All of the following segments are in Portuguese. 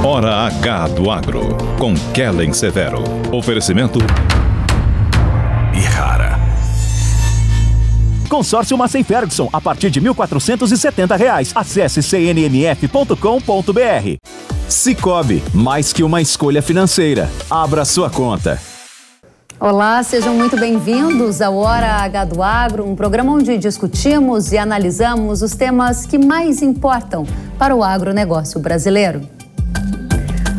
Hora H do Agro, com Kellen Severo. Oferecimento Ihara. Consórcio Massey Ferguson, a partir de R$ 1.470. Acesse cnmf.com.br. Sicoob, mais que uma escolha financeira. Abra sua conta. Olá, sejam muito bem-vindos ao Hora H do Agro, um programa onde discutimos e analisamos os temas que mais importam para o agronegócio brasileiro.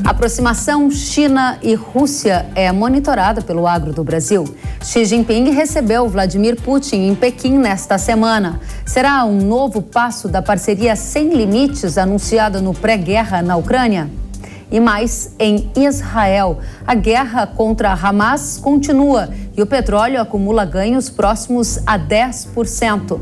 A aproximação China e Rússia é monitorada pelo agro do Brasil. Xi Jinping recebeu Vladimir Putin em Pequim nesta semana. Será um novo passo da parceria sem limites anunciada no pré-guerra na Ucrânia? E mais, em Israel, a guerra contra Hamas continua e o petróleo acumula ganhos próximos a 10%.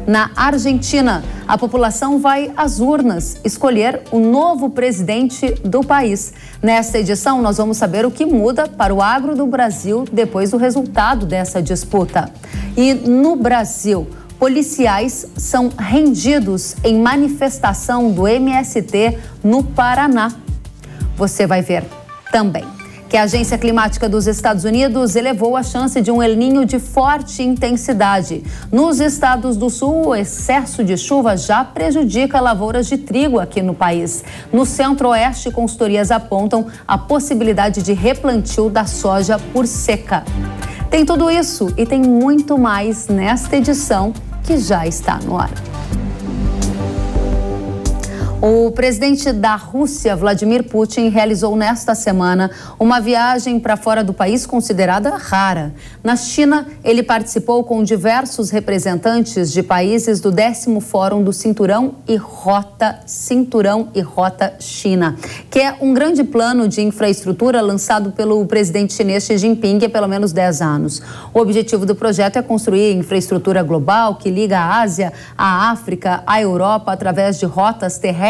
Na Argentina, a população vai às urnas escolher o novo presidente do país. Nesta edição, nós vamos saber o que muda para o agro do Brasil depois do resultado dessa disputa. E no Brasil, policiais são rendidos em manifestação do MST no Paraná. Você vai ver também que a Agência Climática dos Estados Unidos elevou a chance de um El Niño de forte intensidade. Nos estados do sul, o excesso de chuva já prejudica lavouras de trigo aqui no país. No centro-oeste, consultorias apontam a possibilidade de replantio da soja por seca. Tem tudo isso e tem muito mais nesta edição que já está no ar. O presidente da Rússia, Vladimir Putin, realizou nesta semana uma viagem para fora do país considerada rara. Na China, ele participou com diversos representantes de países do 10º Fórum do Cinturão e Rota China, que é um grande plano de infraestrutura lançado pelo presidente chinês Xi Jinping há pelo menos 10 anos. O objetivo do projeto é construir infraestrutura global que liga a Ásia, a África, a Europa através de rotas terrestres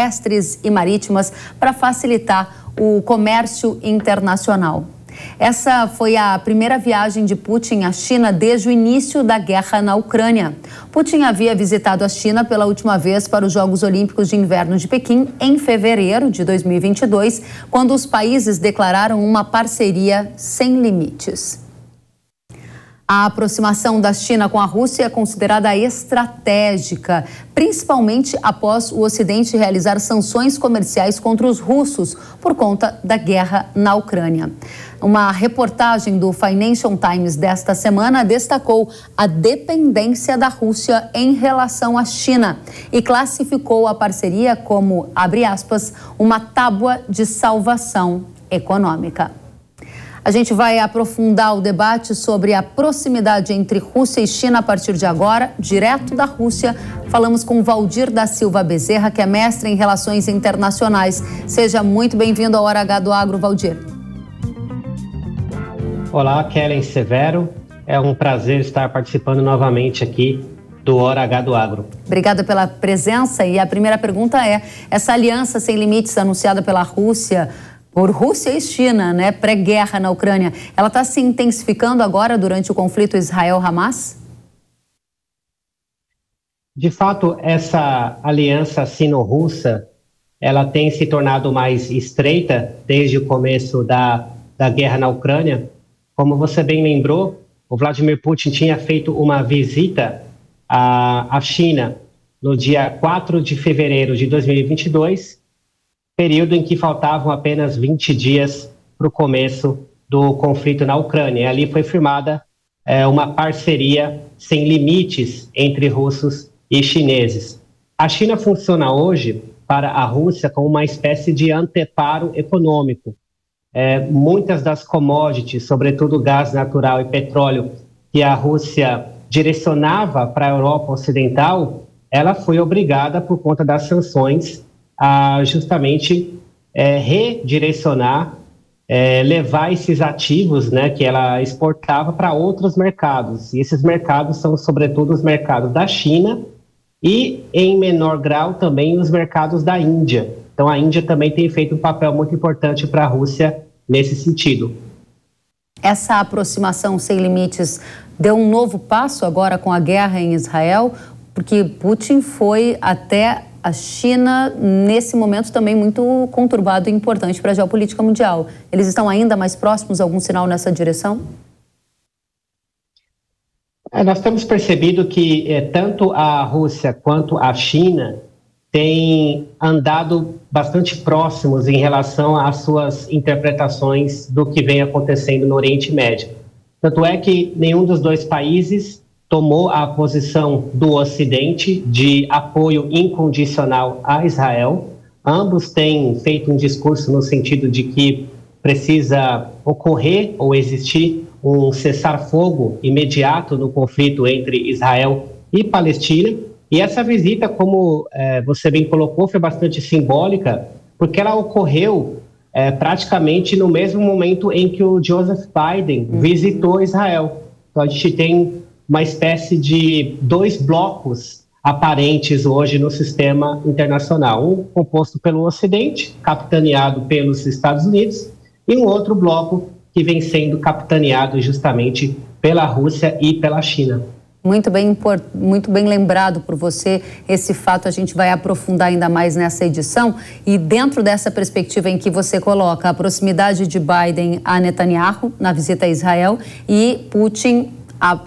e marítimas para facilitar o comércio internacional. Essa foi a primeira viagem de Putin à China desde o início da guerra na Ucrânia. Putin havia visitado a China pela última vez para os Jogos Olímpicos de Inverno de Pequim em fevereiro de 2022, quando os países declararam uma parceria sem limites. A aproximação da China com a Rússia é considerada estratégica, principalmente após o Ocidente realizar sanções comerciais contra os russos por conta da guerra na Ucrânia. Uma reportagem do Financial Times desta semana destacou a dependência da Rússia em relação à China e classificou a parceria como, abre aspas, uma tábua de salvação econômica. A gente vai aprofundar o debate sobre a proximidade entre Rússia e China a partir de agora, direto da Rússia. Falamos com Valdir da Silva Bezerra, que é mestre em Relações Internacionais. Seja muito bem-vindo ao Hora H do Agro, Valdir. Olá, Kellen Severo. É um prazer estar participando novamente aqui do Hora H do Agro. Obrigada pela presença. E a primeira pergunta é, essa aliança sem limites anunciada pela Rússia, por Rússia e China, né, pré-guerra na Ucrânia, ela está se intensificando agora durante o conflito Israel-Hamas? De fato, essa aliança sino-russa, ela tem se tornado mais estreita desde o começo da guerra na Ucrânia. Como você bem lembrou, o Vladimir Putin tinha feito uma visita à China no dia 4 de fevereiro de 2022, período em que faltavam apenas 20 dias para o começo do conflito na Ucrânia. E ali foi firmada uma parceria sem limites entre russos e chineses. A China funciona hoje para a Rússia como uma espécie de anteparo econômico. Muitas das commodities, sobretudo gás natural e petróleo, que a Rússia direcionava para a Europa Ocidental, ela foi obrigada, por conta das sanções, a justamente redirecionar, levar esses ativos, né, que ela exportava para outros mercados. E esses mercados são, sobretudo, os mercados da China e, em menor grau, também os mercados da Índia. Então, a Índia também tem feito um papel muito importante para a Rússia nesse sentido. Essa aproximação sem limites deu um novo passo agora com a guerra em Israel. porque Putin foi até a China nesse momento também muito conturbado e importante para a geopolítica mundial. Eles estão ainda mais próximos? Algum sinal nessa direção? Nós temos percebido que tanto a Rússia quanto a China têm andado bastante próximos em relação às suas interpretações do que vem acontecendo no Oriente Médio. Tanto é que nenhum dos dois países tomou a posição do Ocidente de apoio incondicional a Israel. Ambos têm feito um discurso no sentido de que precisa ocorrer ou existir um cessar-fogo imediato no conflito entre Israel e Palestina. E essa visita, como você bem colocou, foi bastante simbólica, porque ela ocorreu praticamente no mesmo momento em que o Joseph Biden visitou Israel. Então a gente tem uma espécie de dois blocos aparentes hoje no sistema internacional. Um composto pelo Ocidente, capitaneado pelos Estados Unidos, e um outro bloco que vem sendo capitaneado justamente pela Rússia e pela China. Muito bem lembrado por você esse fato. A gente vai aprofundar ainda mais nessa edição. E dentro dessa perspectiva em que você coloca a proximidade de Biden a Netanyahu na visita a Israel e Putin a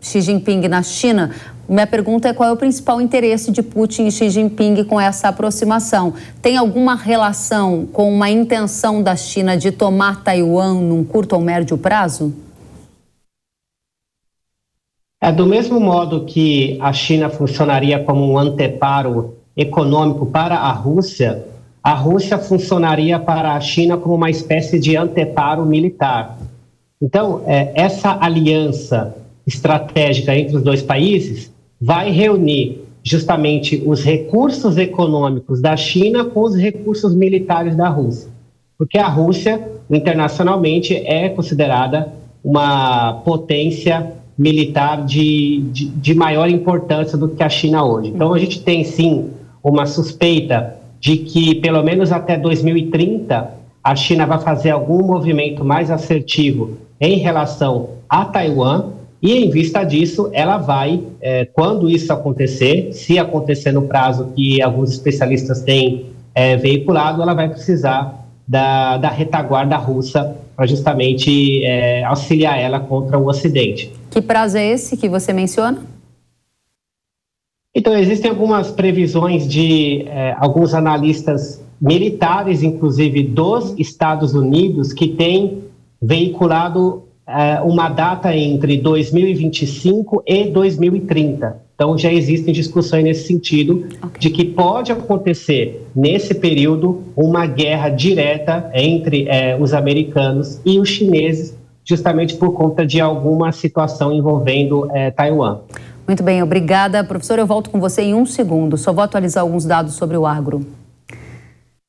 Xi Jinping na China, minha pergunta é: qual é o principal interesse de Putin e Xi Jinping com essa aproximação? Tem alguma relação com uma intenção da China de tomar Taiwan num curto ou médio prazo? Do mesmo modo que a China funcionaria como um anteparo econômico para a Rússia funcionaria para a China como uma espécie de anteparo militar. Então, essa aliança estratégica entre os dois países vai reunir justamente os recursos econômicos da China com os recursos militares da Rússia. Porque a Rússia, internacionalmente, é considerada uma potência militar de maior importância do que a China hoje. Então, a gente tem, sim, uma suspeita de que, pelo menos até 2030, a China vai fazer algum movimento mais assertivo em relação a Taiwan, e, em vista disso, ela vai, quando isso acontecer, se acontecer no prazo que alguns especialistas têm veiculado, ela vai precisar da retaguarda russa para justamente auxiliar ela contra o Ocidente. Que prazo é esse que você menciona? Então, existem algumas previsões de alguns analistas militares, inclusive dos Estados Unidos, que têm veiculado uma data entre 2025 e 2030. Então, já existem discussões nesse sentido, de que pode acontecer, nesse período, uma guerra direta entre os americanos e os chineses, justamente por conta de alguma situação envolvendo Taiwan. Muito bem, obrigada. Professor, eu volto com você em um segundo. Só vou atualizar alguns dados sobre o agro.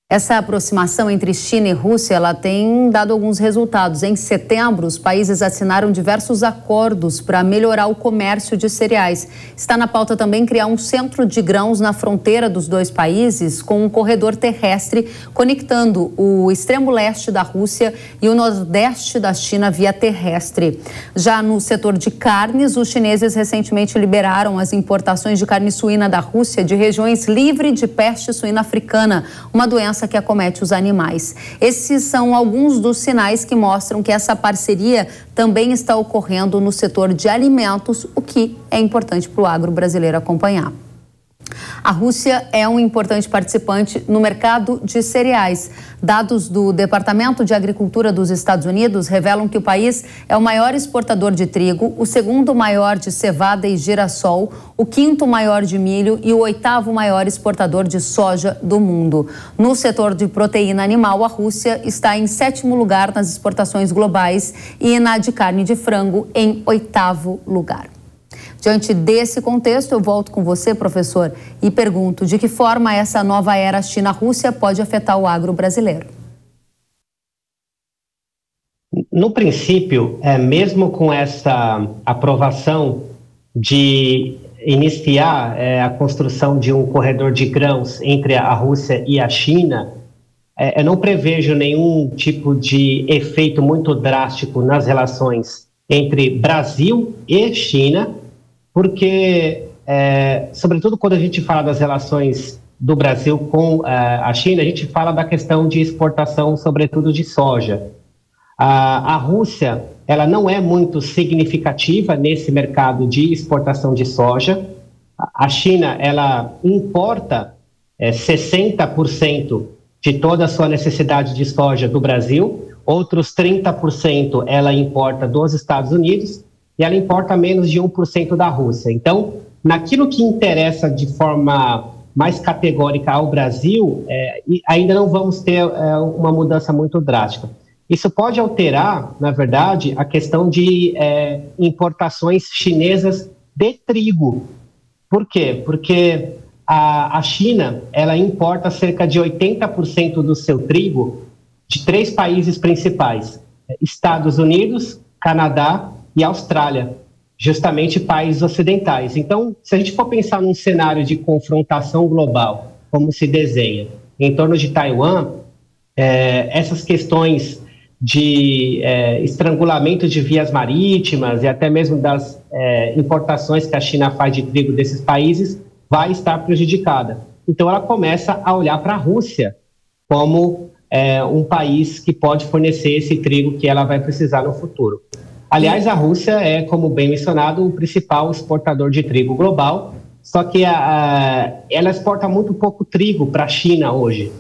Essa aproximação entre China e Rússia, ela tem dado alguns resultados. Em setembro, os países assinaram diversos acordos para melhorar o comércio de cereais. Está na pauta também criar um centro de grãos na fronteira dos dois países, com um corredor terrestre conectando o extremo leste da Rússia e o nordeste da China via terrestre. Já no setor de carnes, os chineses recentemente liberaram as importações de carne suína da Rússia de regiões livres de peste suína africana, uma doença que acomete os animais. Esses são alguns dos sinais que mostram que essa parceria também está ocorrendo no setor de alimentos, o que é importante para o agro brasileiro acompanhar. A Rússia é um importante participante no mercado de cereais. Dados do Departamento de Agricultura dos Estados Unidos revelam que o país é o maior exportador de trigo, o segundo maior de cevada e girassol, o quinto maior de milho e o oitavo maior exportador de soja do mundo. No setor de proteína animal, a Rússia está em 7º lugar nas exportações globais e na de carne de frango em 8º lugar. Diante desse contexto, eu volto com você, professor, e pergunto: de que forma essa nova era China-Rússia pode afetar o agro brasileiro? No princípio, mesmo com essa aprovação de iniciar a construção de um corredor de grãos entre a Rússia e a China, eu não prevejo nenhum tipo de efeito muito drástico nas relações entre Brasil e China, porque sobretudo quando a gente fala das relações do Brasil com a China, a gente fala da questão de exportação, sobretudo de soja. A Rússia, ela não é muito significativa nesse mercado de exportação de soja. A China, ela importa 60% de toda a sua necessidade de soja do Brasil, outros 30% ela importa dos Estados Unidos e ela importa menos de 1% da Rússia. Então, naquilo que interessa de forma mais categórica ao Brasil, ainda não vamos ter uma mudança muito drástica. Isso pode alterar, na verdade, a questão de importações chinesas de trigo. Por quê? Porque a China, ela importa cerca de 80% do seu trigo de 3 países principais: Estados Unidos, Canadá e Austrália, justamente países ocidentais. Então, se a gente for pensar num cenário de confrontação global, como se desenha, em torno de Taiwan, essas questões de estrangulamento de vias marítimas e até mesmo das importações que a China faz de trigo desses países vai estar prejudicada. Então, ela começa a olhar para a Rússia como um país que pode fornecer esse trigo que ela vai precisar no futuro. Aliás, a Rússia é, como bem mencionado, o principal exportador de trigo global, só que ela exporta muito pouco trigo para a China hoje.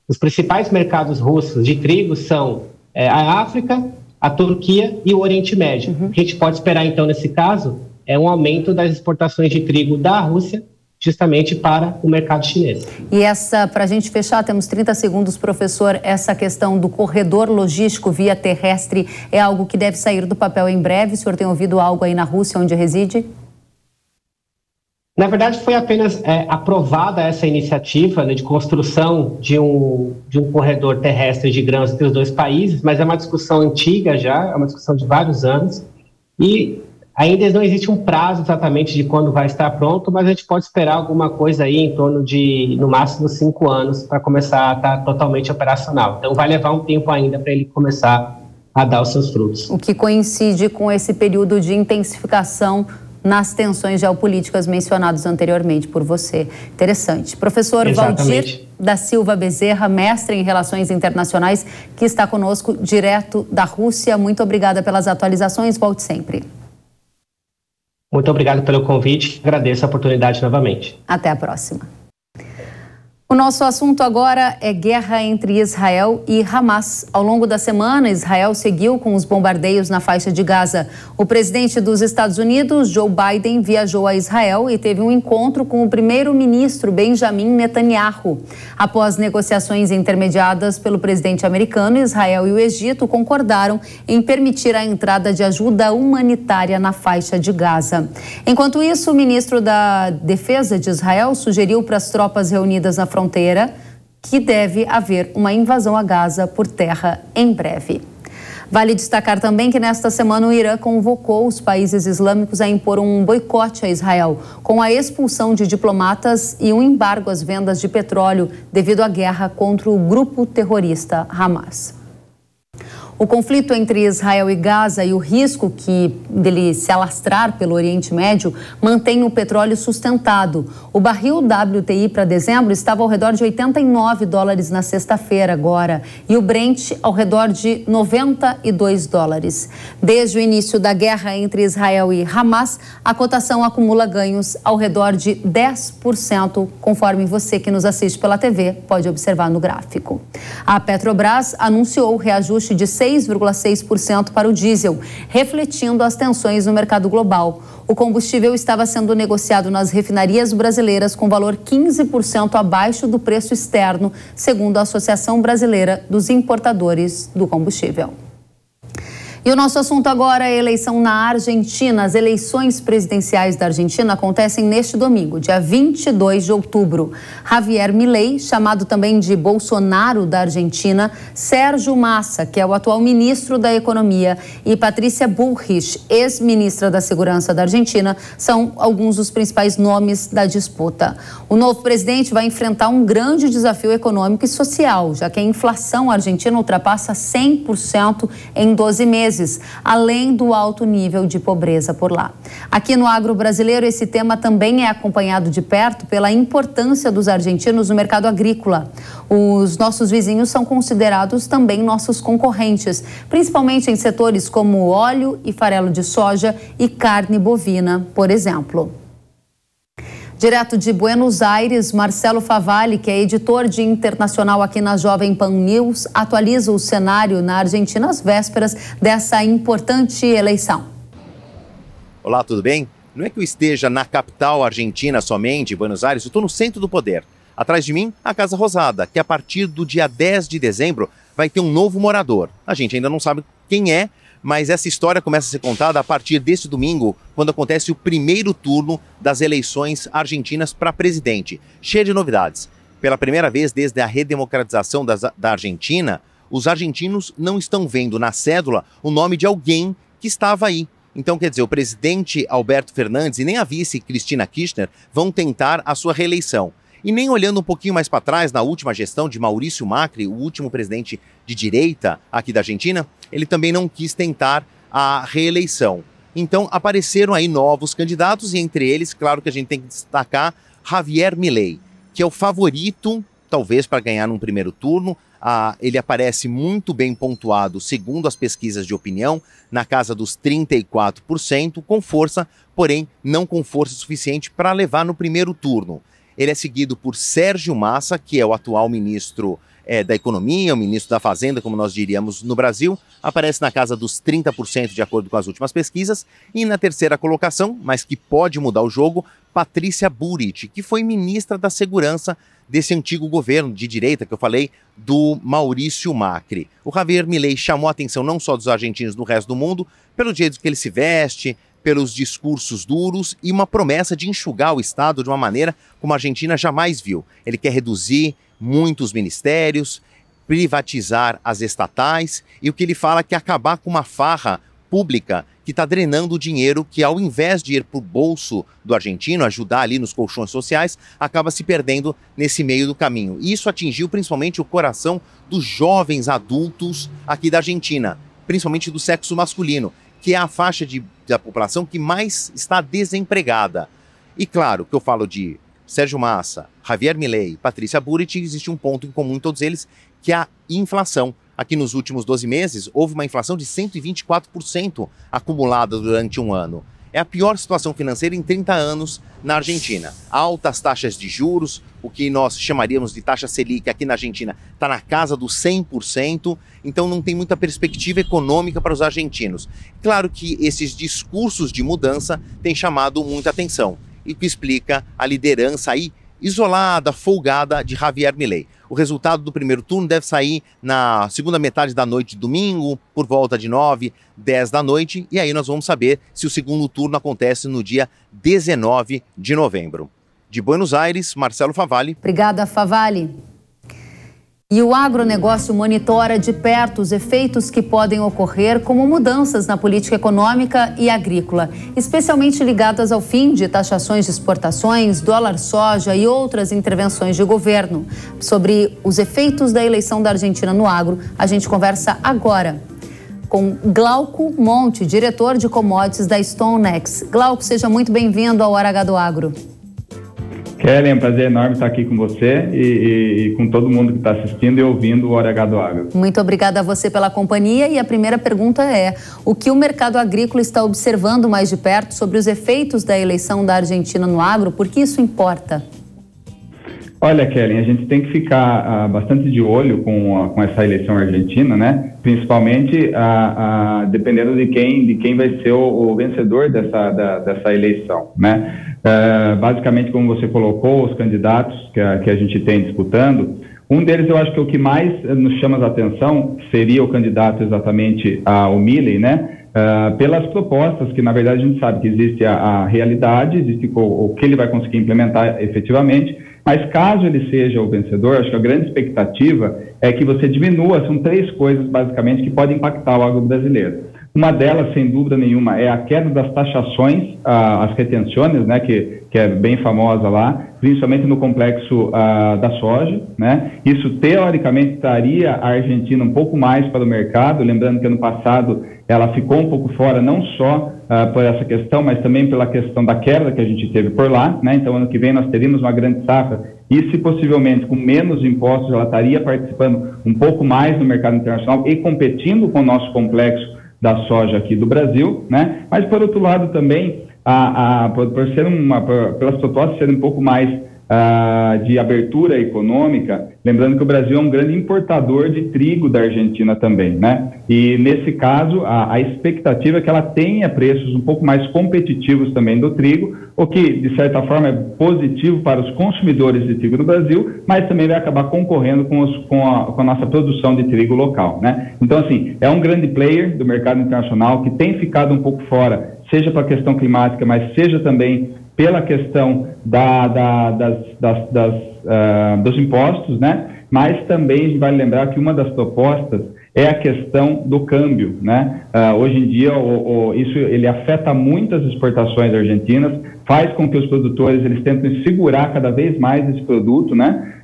Os principais mercados russos de trigo são a África, a Turquia e o Oriente Médio. O que a gente pode esperar, então, nesse caso, é um aumento das exportações de trigo da Rússia, justamente para o mercado chinês. E para a gente fechar, temos 30 segundos, professor, essa questão do corredor logístico via terrestre é algo que deve sair do papel em breve? O senhor tem ouvido algo aí na Rússia, onde reside? Na verdade, foi apenas aprovada essa iniciativa, né, de construção de um corredor terrestre de grãos entre os 2 países, mas é uma discussão antiga já, é uma discussão de vários anos, e ainda não existe um prazo exatamente de quando vai estar pronto, mas a gente pode esperar alguma coisa aí em torno de, no máximo, 5 anos para começar a estar totalmente operacional. Então, vai levar um tempo ainda para ele começar a dar os seus frutos. O que coincide com esse período de intensificação nas tensões geopolíticas mencionadas anteriormente por você. Interessante. Professor Valdir da Silva Bezerra, mestre em Relações Internacionais, que está conosco direto da Rússia. Muito obrigada pelas atualizações. Volte sempre. Muito obrigado pelo convite, agradeço a oportunidade novamente. Até a próxima. O nosso assunto agora é guerra entre Israel e Hamas. Ao longo da semana, Israel seguiu com os bombardeios na faixa de Gaza. O presidente dos Estados Unidos, Joe Biden, viajou a Israel e teve um encontro com o primeiro-ministro Benjamin Netanyahu. Após negociações intermediadas pelo presidente americano, Israel e o Egito concordaram em permitir a entrada de ajuda humanitária na faixa de Gaza. Enquanto isso, o ministro da Defesa de Israel sugeriu para as tropas reunidas na fronteira que deve haver uma invasão a Gaza por terra em breve. Vale destacar também que nesta semana o Irã convocou os países islâmicos a impor um boicote a Israel, com a expulsão de diplomatas e um embargo às vendas de petróleo devido à guerra contra o grupo terrorista Hamas. O conflito entre Israel e Gaza e o risco dele se alastrar pelo Oriente Médio mantém o petróleo sustentado. O barril WTI para dezembro estava ao redor de $89 na sexta-feira agora e o Brent ao redor de $92. Desde o início da guerra entre Israel e Hamas, a cotação acumula ganhos ao redor de 10%, conforme você que nos assiste pela TV pode observar no gráfico. A Petrobras anunciou o reajuste de 6,6% para o diesel, refletindo as tensões no mercado global. O combustível estava sendo negociado nas refinarias brasileiras com valor 15% abaixo do preço externo, segundo a Associação Brasileira dos Importadores do Combustível. E o nosso assunto agora é a eleição na Argentina. As eleições presidenciais da Argentina acontecem neste domingo, dia 22 de outubro. Javier Milei, chamado também de Bolsonaro da Argentina, Sérgio Massa, que é o atual ministro da Economia, e Patrícia Bullrich, ex-ministra da Segurança da Argentina, são alguns dos principais nomes da disputa. O novo presidente vai enfrentar um grande desafio econômico e social, já que a inflação argentina ultrapassa 100% em 12 meses. países, além do alto nível de pobreza por lá. Aqui no agro brasileiro, esse tema também é acompanhado de perto pela importância dos argentinos no mercado agrícola. Os nossos vizinhos são considerados também nossos concorrentes, principalmente em setores como óleo e farelo de soja e carne bovina, por exemplo. Direto de Buenos Aires, Marcelo Favalli, que é editor de internacional aqui na Jovem Pan News, atualiza o cenário na Argentina às vésperas dessa importante eleição. Olá, tudo bem? Não é que eu esteja na capital argentina somente, Buenos Aires, eu estou no centro do poder. Atrás de mim, a Casa Rosada, que a partir do dia 10 de dezembro vai ter um novo morador. A gente ainda não sabe quem é, mas essa história começa a ser contada a partir deste domingo, quando acontece o primeiro turno das eleições argentinas para presidente. Cheio de novidades. Pela primeira vez desde a redemocratização da Argentina, os argentinos não estão vendo na cédula o nome de alguém que estava aí. Então, quer dizer, o presidente Alberto Fernandes e nem a vice Cristina Kirchner vão tentar a sua reeleição. E nem olhando um pouquinho mais para trás, na última gestão de Maurício Macri, o último presidente de direita aqui da Argentina, ele também não quis tentar a reeleição. Então apareceram aí novos candidatos e entre eles, claro que a gente tem que destacar Javier Milei, que é o favorito, talvez, para ganhar num primeiro turno. Ele aparece muito bem pontuado, segundo as pesquisas de opinião, na casa dos 34%, com força, porém não com força suficiente para levar no primeiro turno. Ele é seguido por Sérgio Massa, que é o atual ministro da Economia, o ministro da Fazenda, como nós diríamos no Brasil, aparece na casa dos 30% de acordo com as últimas pesquisas. E na terceira colocação, mas que pode mudar o jogo, Patrícia Bullrich, que foi ministra da Segurança desse antigo governo de direita que eu falei, do Maurício Macri. O Javier Milei chamou a atenção não só dos argentinos no resto do mundo, pelo jeito que ele se veste, pelos discursos duros e uma promessa de enxugar o Estado de uma maneira como a Argentina jamais viu. Ele quer reduzir muitos ministérios, privatizar as estatais e o que ele fala é que acabar com uma farra pública que está drenando o dinheiro que, ao invés de ir para o bolso do argentino, ajudar ali nos colchões sociais, acaba se perdendo nesse meio do caminho. E isso atingiu principalmente o coração dos jovens adultos aqui da Argentina, principalmente do sexo masculino, que é a faixa da população que mais está desempregada. E claro, que eu falo de Sérgio Massa, Javier Milei, Patrícia Bullrich, existe um ponto em comum em todos eles, que é a inflação. Aqui nos últimos 12 meses, houve uma inflação de 124% acumulada durante um ano. É a pior situação financeira em 30 anos na Argentina. Altas taxas de juros, o que nós chamaríamos de taxa Selic aqui na Argentina, está na casa dos 100%, então não tem muita perspectiva econômica para os argentinos. Claro que esses discursos de mudança têm chamado muita atenção, e que explica a liderança aí isolada, folgada de Javier Milei. O resultado do primeiro turno deve sair na segunda metade da noite de domingo, por volta de 9, 10 da noite, e aí nós vamos saber se o segundo turno acontece no dia 19 de novembro. De Buenos Aires, Marcelo Favalli. Obrigada, Favalli. E o agronegócio monitora de perto os efeitos que podem ocorrer como mudanças na política econômica e agrícola, especialmente ligadas ao fim de taxações de exportações, dólar soja e outras intervenções de governo. Sobre os efeitos da eleição da Argentina no agro, a gente conversa agora com Glauco Monte, diretor de commodities da StoneX. Glauco, seja muito bem-vindo ao Hora H do Agro. Kellen, é um prazer enorme estar aqui com você e com todo mundo que está assistindo e ouvindo o Hora H do Agro. Muito obrigada a você pela companhia e a primeira pergunta é: o que o mercado agrícola está observando mais de perto sobre os efeitos da eleição da Argentina no agro? Por que isso importa? Olha, Kellen, a gente tem que ficar bastante de olho com essa eleição argentina, né? Principalmente dependendo de quem vai ser o vencedor dessa eleição, né? Basicamente, como você colocou, os candidatos que a gente tem disputando, um deles eu acho que o que mais nos chama a atenção seria o candidato exatamente o Milei, né? Pelas propostas que, na verdade, a gente sabe que existe a realidade, existe o que ele vai conseguir implementar efetivamente, mas caso ele seja o vencedor, acho que a grande expectativa é que você diminua, são 3 coisas basicamente que podem impactar o agro brasileiro. Uma delas, sem dúvida nenhuma, é a queda das taxações, as retenções, né, que é bem famosa lá, principalmente no complexo da soja, né? Isso, teoricamente, traria a Argentina um pouco mais para o mercado, lembrando que ano passado ela ficou um pouco fora, não só por essa questão, mas também pela questão da quebra que a gente teve por lá, né? Então, ano que vem nós teríamos uma grande safra e, se possivelmente, com menos impostos, ela estaria participando um pouco mais no mercado internacional e competindo com o nosso complexo da soja aqui do Brasil, né? Mas, por outro lado, também, pelas propostas serem um pouco mais de abertura econômica, lembrando que o Brasil é um grande importador de trigo da Argentina também, né? E nesse caso, a expectativa é que ela tenha preços um pouco mais competitivos também do trigo, o que, de certa forma, é positivo para os consumidores de trigo no Brasil, mas também vai acabar concorrendo com a nossa produção de trigo local, né? Então, assim, é um grande player do mercado internacional que tem ficado um pouco fora, seja para a questão climática, mas seja também pela questão dos impostos, né? Mas também a gente vai lembrar que uma das propostas é a questão do câmbio, né? Hoje em dia, isso ele afeta muitas exportações argentinas, faz com que os produtores eles tentem segurar cada vez mais esse produto, né?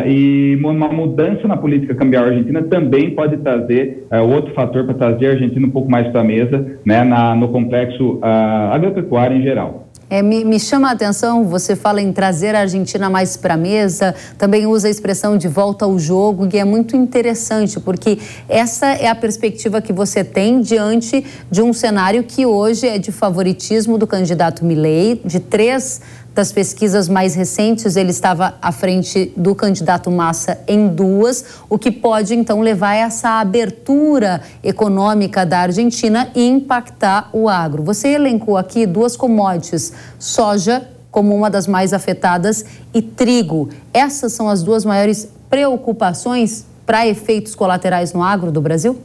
E uma mudança na política cambial argentina também pode trazer outro fator para trazer a Argentina um pouco mais para a mesa, né? No complexo agropecuário em geral. Me chama a atenção, você fala em trazer a Argentina mais para a mesa, também usa a expressão de volta ao jogo, e é muito interessante, porque essa é a perspectiva que você tem diante de um cenário que hoje é de favoritismo do candidato Milei. De 3 das pesquisas mais recentes, ele estava à frente do candidato Massa em 2, o que pode então levar a essa abertura econômica da Argentina e impactar o agro. Você elencou aqui 2 commodities, soja como uma das mais afetadas e trigo. Essas são as 2 maiores preocupações para efeitos colaterais no agro do Brasil?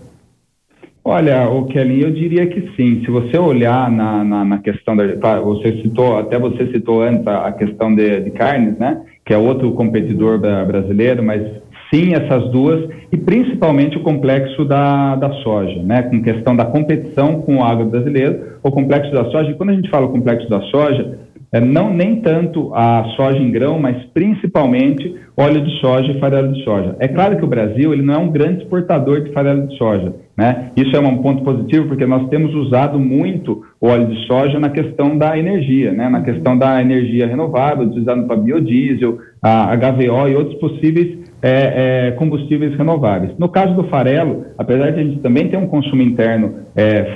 Olha, Kelly, eu diria que sim. Se você olhar na questão você citou antes a questão de carnes, né? Que é outro competidor brasileiro, mas sim, essas 2, e principalmente o complexo da soja, né? Com questão da competição com o agro brasileiro, o complexo da soja. E quando a gente fala o complexo da soja, nem tanto a soja em grão, mas principalmente óleo de soja e farelo de soja. É claro que o Brasil ele não é um grande exportador de farelo de soja, né? Isso é um ponto positivo porque nós temos usado muito o óleo de soja na questão da energia, né? Na questão da energia renovável, utilizado para biodiesel, a HVO e outros possíveis combustíveis renováveis. No caso do farelo, apesar de a gente também ter um consumo interno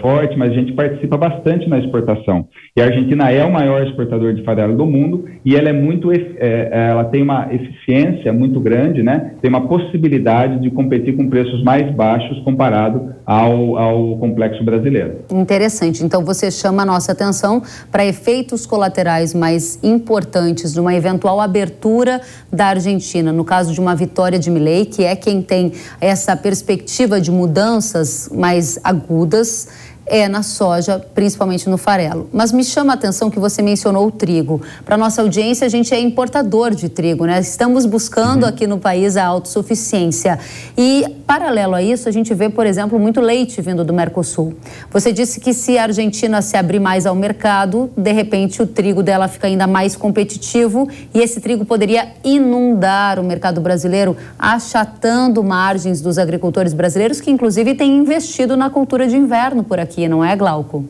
forte, mas a gente participa bastante na exportação. E a Argentina é o maior exportador de farelo do mundo e ela ela tem uma eficiência muito grande, né? Tem uma possibilidade de competir com preços mais baixos comparado ao complexo brasileiro. Interessante. Então você chama a nossa atenção para efeitos colaterais mais importantes de uma eventual abertura da Argentina, no caso de uma vitória de Milei, que é quem tem essa perspectiva de mudanças mais agudas, na soja, principalmente no farelo. Mas me chama a atenção que você mencionou o trigo. Para nossa audiência, a gente é importador de trigo, né? Estamos buscando aqui no país a autossuficiência. E, paralelo a isso, a gente vê, por exemplo, muito leite vindo do Mercosul. Você disse que se a Argentina se abrir mais ao mercado, de repente o trigo dela fica ainda mais competitivo e esse trigo poderia inundar o mercado brasileiro, achatando margens dos agricultores brasileiros, que inclusive têm investido na cultura de inverno por aqui. Não é, Glauco?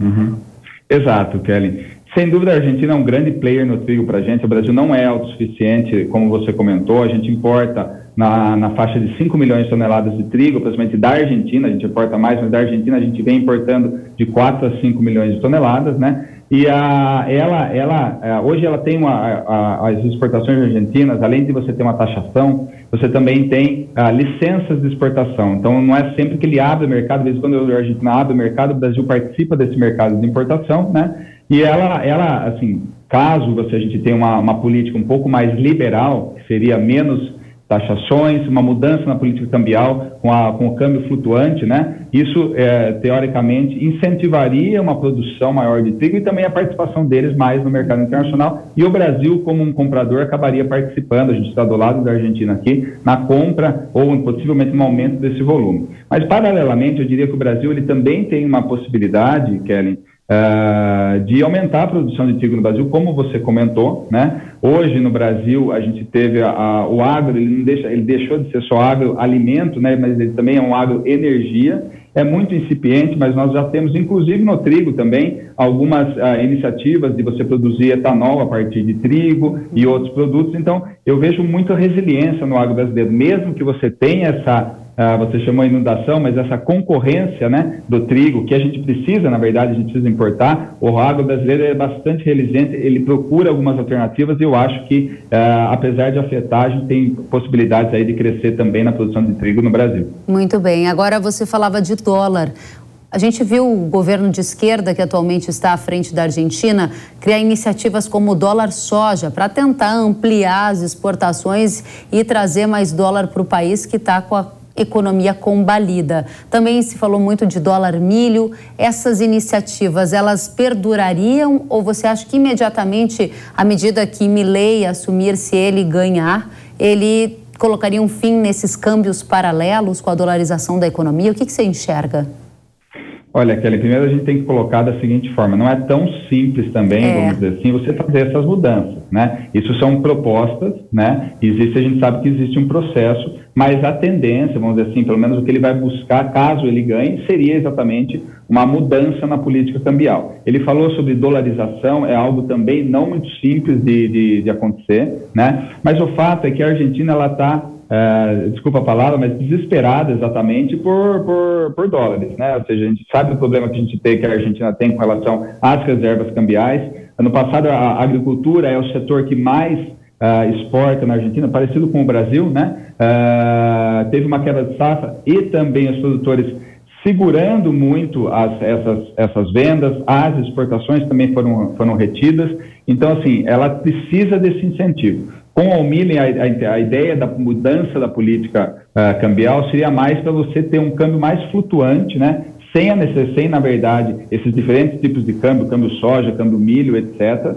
Exato, Kelly. Sem dúvida, a Argentina é um grande player no trigo para a gente. O Brasil não é autossuficiente, como você comentou. A gente importa na faixa de 5 milhões de toneladas de trigo, principalmente da Argentina. A gente importa mais, mas da Argentina a gente vem importando de 4 a 5 milhões de toneladas, né? E hoje ela tem as exportações argentinas, além de você ter uma taxação, você também tem licenças de exportação. Então, não é sempre que ele abre o mercado, às vezes quando a Argentina abre o mercado, o Brasil participa desse mercado de importação, né? E ela assim, caso a gente tenha uma política um pouco mais liberal, que seria menos taxações, uma mudança na política cambial com o câmbio flutuante, né? Isso, teoricamente, incentivaria uma produção maior de trigo e também a participação deles mais no mercado internacional. E o Brasil, como um comprador, acabaria participando, a gente está do lado da Argentina aqui, na compra ou possivelmente um aumento desse volume. Mas, paralelamente, eu diria que o Brasil ele também tem uma possibilidade, Kelly, de aumentar a produção de trigo no Brasil, como você comentou, né? Hoje no Brasil a gente teve o agro, ele deixou de ser só agroalimento, né? Mas ele também é um agroenergia. é muito incipiente, mas nós já temos, inclusive no trigo também, algumas iniciativas de você produzir etanol a partir de trigo e outros produtos. Então, eu vejo muita resiliência no agro brasileiro, mesmo que você tenha essa, você chamou inundação, mas essa concorrência, né, do trigo, que a gente precisa, na verdade, a gente precisa importar. O agro brasileiro é bastante resiliente, ele procura algumas alternativas e eu acho que, apesar de afetar, a gente tem possibilidades aí de crescer também na produção de trigo no Brasil. Muito bem. Agora você falava de dólar. A gente viu o governo de esquerda, que atualmente está à frente da Argentina, criar iniciativas como o dólar soja para tentar ampliar as exportações e trazer mais dólar para o país que está com a economia combalida. Também se falou muito de dólar milho. Essas iniciativas, elas perdurariam ou você acha que imediatamente, à medida que Milei assumir, se ele ganhar, ele colocaria um fim nesses câmbios paralelos com a dolarização da economia? O que você enxerga? Olha, Kelly, primeiro a gente tem que colocar da seguinte forma, não é tão simples também, vamos dizer assim, você fazer essas mudanças, né? Isso são propostas, né? A gente sabe que existe um processo, mas a tendência, vamos dizer assim, pelo menos o que ele vai buscar, caso ele ganhe, seria exatamente uma mudança na política cambial. Ele falou sobre dolarização, é algo também não muito simples de acontecer, né? Mas o fato é que a Argentina, ela está, desculpa a palavra, mas desesperada exatamente por dólares, né? Ou seja, a gente sabe o problema que a gente tem, que a Argentina tem com relação às reservas cambiais. Ano passado, a agricultura é o setor que mais exporta na Argentina, parecido com o Brasil, né? Teve uma queda de safra e também os produtores segurando muito essas vendas, as exportações também foram retidas. Então, assim, ela precisa desse incentivo. Com o milho, a ideia da mudança da política cambial seria mais para você ter um câmbio mais flutuante, né? Sem, na verdade, esses diferentes tipos de câmbio soja, câmbio milho, etc.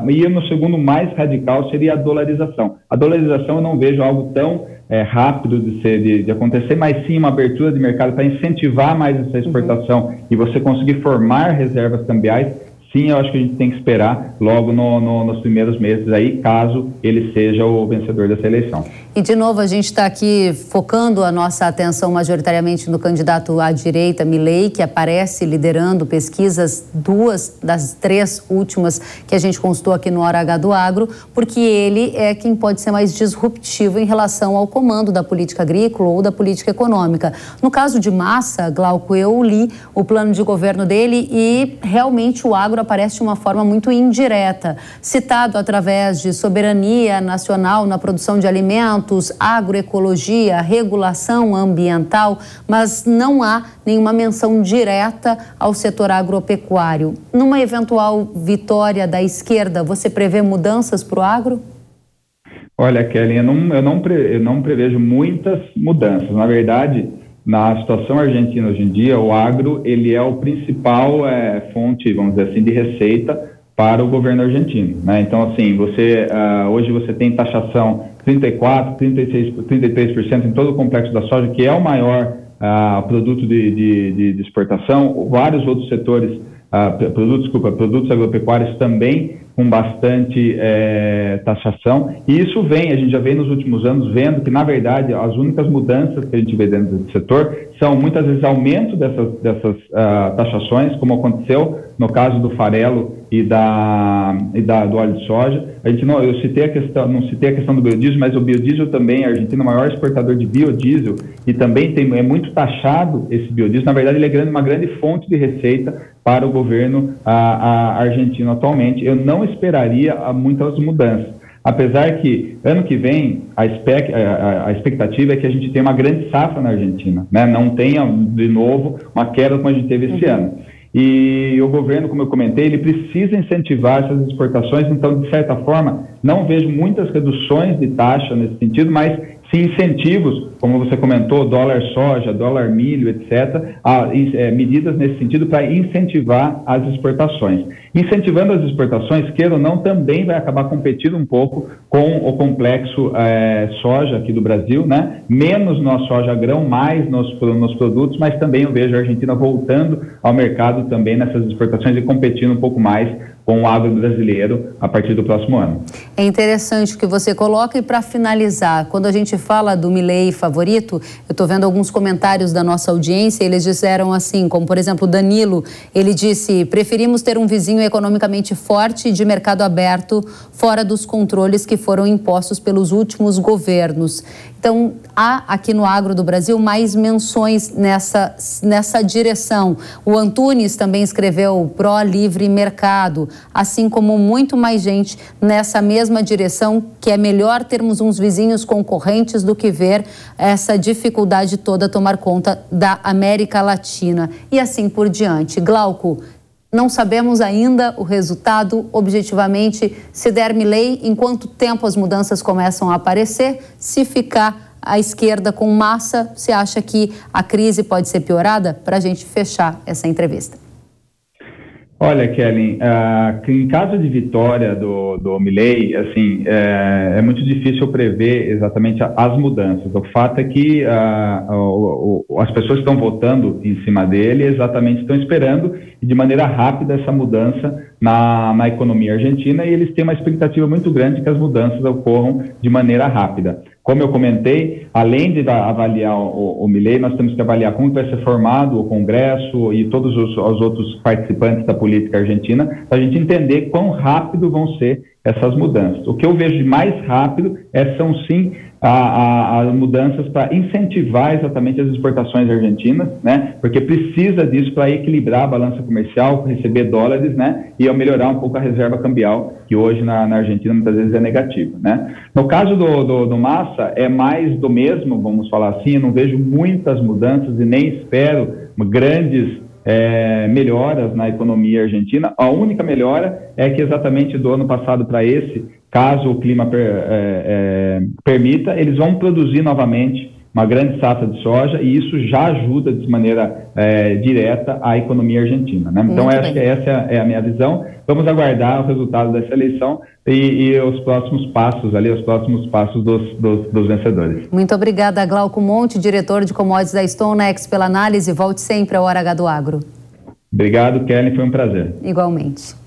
E no segundo mais radical seria a dolarização. A dolarização eu não vejo algo tão rápido de acontecer, mas sim uma abertura de mercado para incentivar mais essa exportação e você conseguir formar reservas cambiais. Sim, eu acho que a gente tem que esperar logo nos primeiros meses aí, caso ele seja o vencedor dessa eleição. E, de novo, a gente está aqui focando a nossa atenção majoritariamente no candidato à direita, Milei, que aparece liderando pesquisas, 2 das 3 últimas que a gente consultou aqui no Hora H do Agro, porque ele é quem pode ser mais disruptivo em relação ao comando da política agrícola ou da política econômica. No caso de Massa, Glauco, eu li o plano de governo dele e realmente o agro aparece de uma forma muito indireta, citado através de soberania nacional na produção de alimentos, agroecologia, regulação ambiental, mas não há nenhuma menção direta ao setor agropecuário. Numa eventual vitória da esquerda, você prevê mudanças para o agro? Olha, Kelly, eu não prevejo muitas mudanças. Na verdade, na situação argentina hoje em dia, o agro ele é o principal fonte, vamos dizer assim, de receita para o governo argentino, né? Então, assim, hoje você tem taxação 34%, 36%, 33% em todo o complexo da soja, que é o maior produto de exportação. Vários outros setores, produtos agropecuários também com bastante taxação, e isso a gente já vem nos últimos anos vendo que, na verdade, as únicas mudanças que a gente vê dentro do setor são, muitas vezes, aumento dessas taxações, como aconteceu no caso do farelo e do óleo de soja. Eu não citei a questão do biodiesel, mas o biodiesel também, a Argentina é o maior exportador de biodiesel, e também é muito taxado esse biodiesel. Na verdade, ele é uma grande fonte de receita para o governo argentino atualmente. Eu não esperaria muitas mudanças, apesar que ano que vem a expectativa é que a gente tenha uma grande safra na Argentina, né? Não tenha de novo uma queda como a gente teve esse ano. E o governo, como eu comentei, ele precisa incentivar essas exportações. Então, de certa forma, não vejo muitas reduções de taxa nesse sentido, mas sim incentivos, como você comentou, dólar soja, dólar milho, etc., medidas nesse sentido para incentivar as exportações. Incentivando as exportações, queira ou não, também vai acabar competindo um pouco com o complexo soja aqui do Brasil, né? Menos na soja grão, mais nos produtos, mas também eu vejo a Argentina voltando ao mercado também nessas exportações e competindo um pouco mais com o agro brasileiro a partir do próximo ano. É interessante o que você coloca, e para finalizar, quando a gente fala do Milei favorito, eu estou vendo alguns comentários da nossa audiência, eles disseram assim, como por exemplo o Danilo, ele disse: preferimos ter um vizinho economicamente forte e de mercado aberto, fora dos controles que foram impostos pelos últimos governos. Então, há aqui no agro do Brasil mais menções nessa direção. O Antunes também escreveu pró-livre mercado, assim como muito mais gente nessa mesma direção, que é melhor termos uns vizinhos concorrentes do que ver essa dificuldade toda tomar conta da América Latina e assim por diante. Glauco, não sabemos ainda o resultado, objetivamente, se der Milei, em quanto tempo as mudanças começam a aparecer. Se ficar à esquerda com Massa, você acha que a crise pode ser piorada? Para a gente fechar essa entrevista. Olha, Kellen, em caso de vitória do Milei, assim, é muito difícil prever exatamente as mudanças. O fato é que as pessoas que estão votando em cima dele exatamente estão esperando de maneira rápida essa mudança na economia argentina, e eles têm uma expectativa muito grande que as mudanças ocorram de maneira rápida. Como eu comentei, além de avaliar o Milei, nós temos que avaliar como vai ser formado o Congresso e todos os outros participantes da política argentina, para a gente entender quão rápido vão ser essas mudanças. O que eu vejo de mais rápido são sim as mudanças para incentivar exatamente as exportações argentinas, né? Porque precisa disso para equilibrar a balança comercial, receber dólares, né? E melhorar um pouco a reserva cambial, que hoje na Argentina muitas vezes é negativa, né? No caso do Massa, é mais do mesmo, vamos falar assim. Eu não vejo muitas mudanças e nem espero grandes melhoras na economia argentina. A única melhora é que exatamente do ano passado para esse, caso o clima permita, eles vão produzir novamente uma grande safra de soja, e isso já ajuda de maneira direta a economia argentina, né? Então essa é a minha visão. Vamos aguardar o resultado dessa eleição e os próximos passos dos vencedores. Muito obrigada, Glauco Monte, diretor de commodities da StoneX, pela análise. Volte sempre ao Hora H do Agro. Obrigado, Kelly, foi um prazer. Igualmente.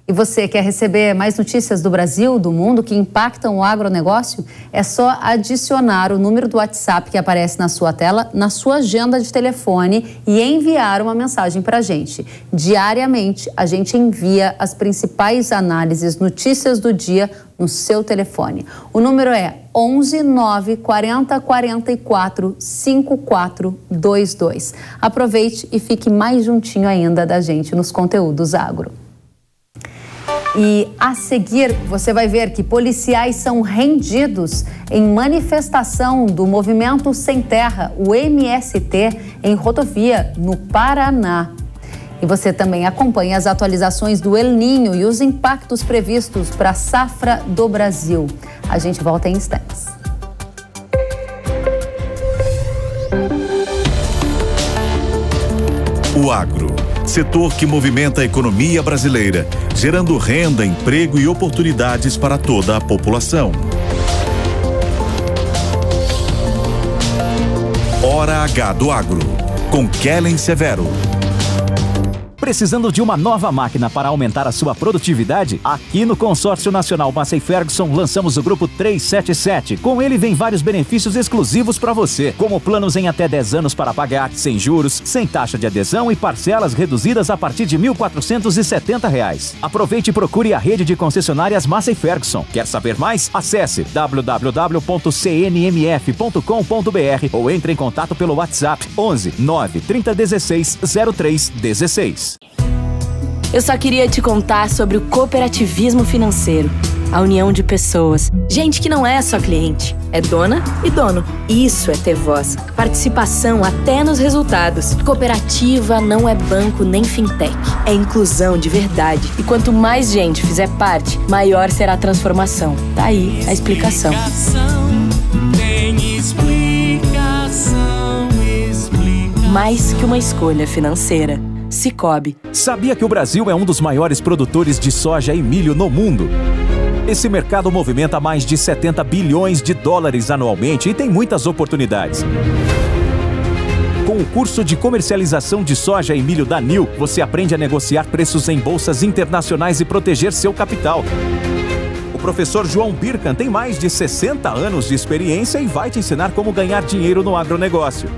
E você quer receber mais notícias do Brasil, do mundo, que impactam o agronegócio? É só adicionar o número do WhatsApp que aparece na sua tela, na sua agenda de telefone, e enviar uma mensagem para a gente. Diariamente, a gente envia as principais análises, notícias do dia no seu telefone. O número é 11 9 40 44 5422. Aproveite e fique mais juntinho ainda da gente nos conteúdos agro. E a seguir, você vai ver que policiais são rendidos em manifestação do Movimento Sem Terra, o MST, em rodovia no Paraná. E você também acompanha as atualizações do El Niño e os impactos previstos para a safra do Brasil. A gente volta em instantes. O agro, setor que movimenta a economia brasileira, gerando renda, emprego e oportunidades para toda a população. Hora H do Agro, com Kellen Severo. Precisando de uma nova máquina para aumentar a sua produtividade? Aqui no Consórcio Nacional Massey Ferguson lançamos o Grupo 377. Com ele vem vários benefícios exclusivos para você, como planos em até 10 anos para pagar, sem juros, sem taxa de adesão e parcelas reduzidas a partir de R$ 1.470. Aproveite e procure a rede de concessionárias Massey Ferguson. Quer saber mais? Acesse www.cnmf.com.br ou entre em contato pelo WhatsApp 11 9 30 16 03 16. Eu só queria te contar sobre o cooperativismo financeiro. A união de pessoas. Gente que não é só cliente, é dona e dono. Isso é ter voz. Participação até nos resultados. Cooperativa não é banco nem fintech. É inclusão de verdade. E quanto mais gente fizer parte, maior será a transformação. Tá aí a explicação. Mais que uma escolha financeira. Sicoob. Sabia que o Brasil é um dos maiores produtores de soja e milho no mundo? Esse mercado movimenta mais de 70 bilhões de dólares anualmente e tem muitas oportunidades. Com o curso de comercialização de soja e milho da NIL, você aprende a negociar preços em bolsas internacionais e proteger seu capital. O professor João Birkan tem mais de 60 anos de experiência e vai te ensinar como ganhar dinheiro no agronegócio.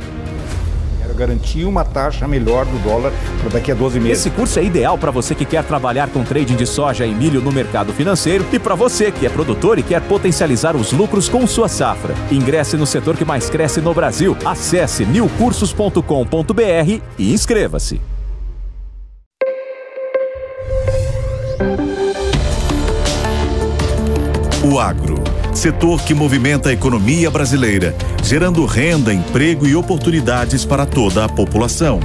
Quero garantir uma taxa melhor do dólar para daqui a 12 meses. Esse curso é ideal para você que quer trabalhar com trading de soja e milho no mercado financeiro e para você que é produtor e quer potencializar os lucros com sua safra. Ingresse no setor que mais cresce no Brasil. Acesse nilcursos.com.br e inscreva-se. O agro, setor que movimenta a economia brasileira, gerando renda, emprego e oportunidades para toda a população.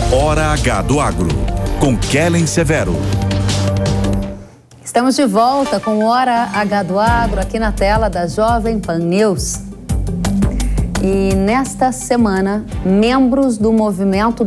Hora H do Agro, com Kellen Severo. Estamos de volta com Hora H do Agro aqui na tela da Jovem Pan News. E nesta semana, membros do Movimento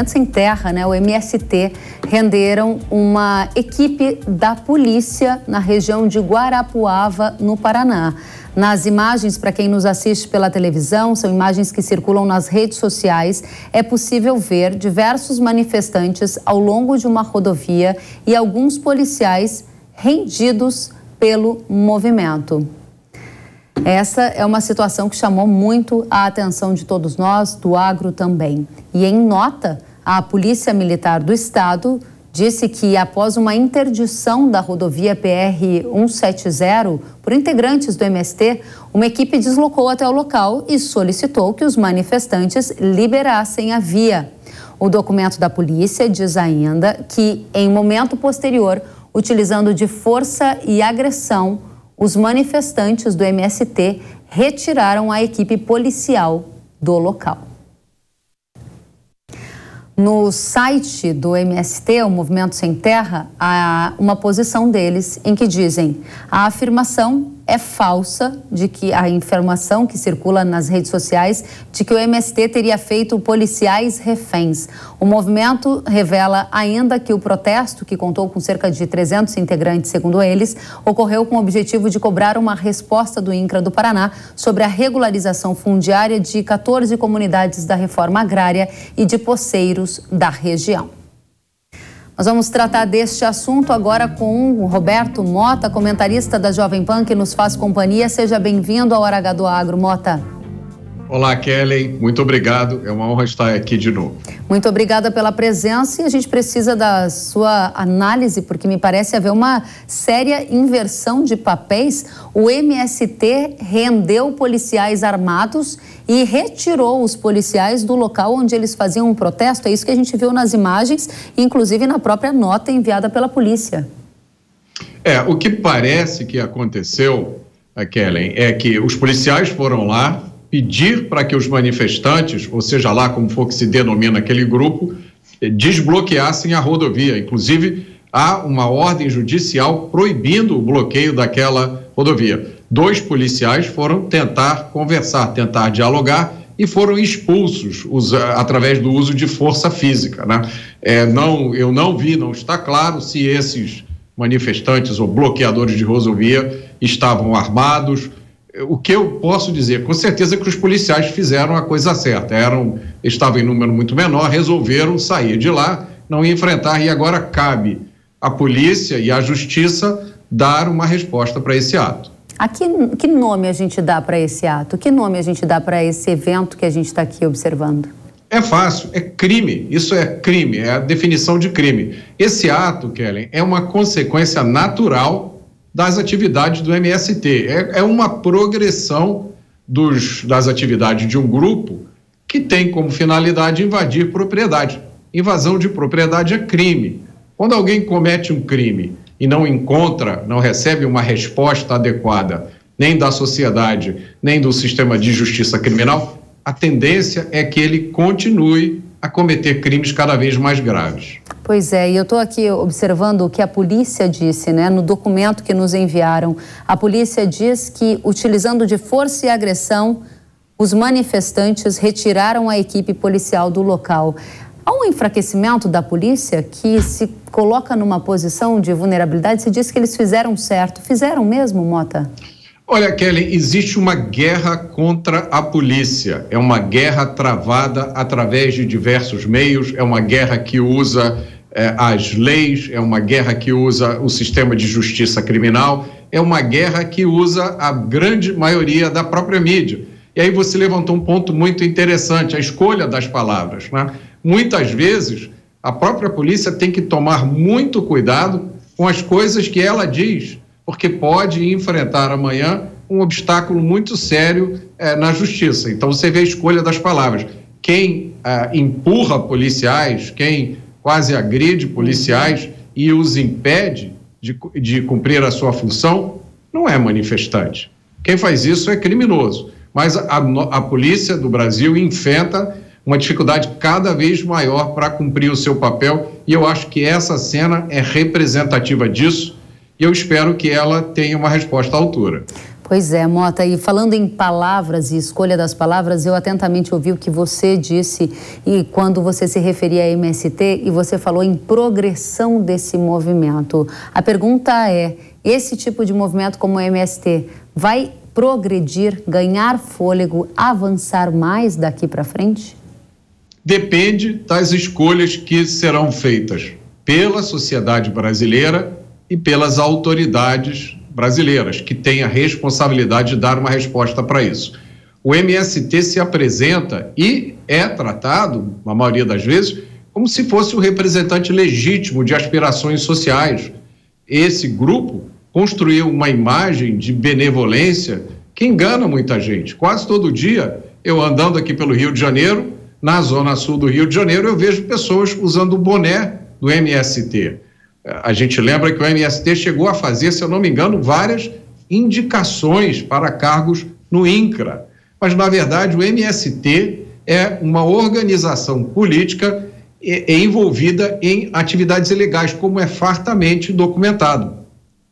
Sem Terra, o MST, renderam uma equipe da polícia na região de Guarapuava, no Paraná. Nas imagens, para quem nos assiste pela televisão, são imagens que circulam nas redes sociais, é possível ver diversos manifestantes ao longo de uma rodovia e alguns policiais rendidos pelo movimento. Essa é uma situação que chamou muito a atenção de todos nós, do agro também. E em nota, a Polícia Militar do Estado disse que após uma interdição da rodovia PR-170 por integrantes do MST, uma equipe deslocou até o local e solicitou que os manifestantes liberassem a via. O documento da polícia diz ainda que, em momento posterior, utilizando de força e agressão, os manifestantes do MST retiraram a equipe policial do local. No site do MST, o Movimento Sem Terra, há uma posição deles em que dizem: a afirmação é falsa, de que a informação que circula nas redes sociais de que o MST teria feito policiais reféns. O movimento revela ainda que o protesto, que contou com cerca de 300 integrantes, segundo eles, ocorreu com o objetivo de cobrar uma resposta do INCRA do Paraná sobre a regularização fundiária de 14 comunidades da reforma agrária e de poceiros da região. Nós vamos tratar deste assunto agora com o Roberto Mota, comentarista da Jovem Pan, que nos faz companhia. Seja bem-vindo ao Hora H do Agro, Mota. Olá, Kellen. Muito obrigado. É uma honra estar aqui de novo. Muito obrigada pela presença e a gente precisa da sua análise, porque me parece haver uma séria inversão de papéis. O MST rendeu policiais armados e retirou os policiais do local onde eles faziam um protesto. É isso que a gente viu nas imagens, inclusive na própria nota enviada pela polícia. O que parece que aconteceu, Kellen, é que os policiais foram lá pedir para que os manifestantes, ou seja lá como for que se denomina aquele grupo, desbloqueassem a rodovia. Inclusive, há uma ordem judicial proibindo o bloqueio daquela rodovia. 2 policiais foram tentar conversar, tentar dialogar e foram expulsos através do uso de força física, eu não vi, não está claro se esses manifestantes ou bloqueadores de rodovia estavam armados. O que eu posso dizer, com certeza, é que os policiais fizeram a coisa certa. Estavam em número muito menor, resolveram sair de lá, não enfrentar, e agora cabe à polícia e à justiça dar uma resposta para esse ato. Que nome a gente dá para esse ato? Que nome a gente dá para esse evento que a gente está aqui observando? É fácil, é crime. Isso é crime, é a definição de crime. Esse ato, Kellen, é uma consequência natural das atividades do MST. É uma progressão das atividades de um grupo que tem como finalidade invadir propriedade. Invasão de propriedade é crime. Quando alguém comete um crime e não recebe uma resposta adequada, nem da sociedade, nem do sistema de justiça criminal, a tendência é que ele continue a cometer crimes cada vez mais graves. Pois é, e eu estou aqui observando o que a polícia disse, no documento que nos enviaram. A polícia diz que, utilizando de força e agressão, os manifestantes retiraram a equipe policial do local. Há um enfraquecimento da polícia que se coloca numa posição de vulnerabilidade. Se diz que eles fizeram certo. Fizeram mesmo, Mota? Olha, Kelly, existe uma guerra contra a polícia. É uma guerra travada através de diversos meios, é uma guerra que usa as leis, é uma guerra que usa o sistema de justiça criminal, é uma guerra que usa a grande maioria da própria mídia. E aí você levantou um ponto muito interessante, a escolha das palavras, né? Muitas vezes, a própria polícia tem que tomar muito cuidado com as coisas que ela diz, porque pode enfrentar amanhã um obstáculo muito sério na justiça. Então, você vê a escolha das palavras. Quem empurra policiais, quem quase agride policiais e os impede de cumprir a sua função, não é manifestante. Quem faz isso é criminoso. Mas a polícia do Brasil enfrenta uma dificuldade cada vez maior para cumprir o seu papel, e eu acho que essa cena é representativa disso, e eu espero que ela tenha uma resposta à altura. Pois é, Mota, e falando em palavras e escolha das palavras, eu atentamente ouvi o que você disse e quando você se referia a MST e você falou em progressão desse movimento. A pergunta é, esse tipo de movimento como o MST vai progredir, ganhar fôlego, avançar mais daqui para frente? Depende das escolhas que serão feitas pela sociedade brasileira e pelas autoridades brasileiras, que têm a responsabilidade de dar uma resposta para isso. O MST se apresenta e é tratado, na maioria das vezes, como se fosse o representante legítimo de aspirações sociais. Esse grupo construiu uma imagem de benevolência que engana muita gente. Quase todo dia, eu andando aqui pelo Rio de Janeiro, na zona sul do Rio de Janeiro, eu vejo pessoas usando o boné do MST. A gente lembra que o MST chegou a fazer, se eu não me engano, várias indicações para cargos no INCRA. Mas, na verdade, o MST é uma organização política envolvida em atividades ilegais, como é fartamente documentado.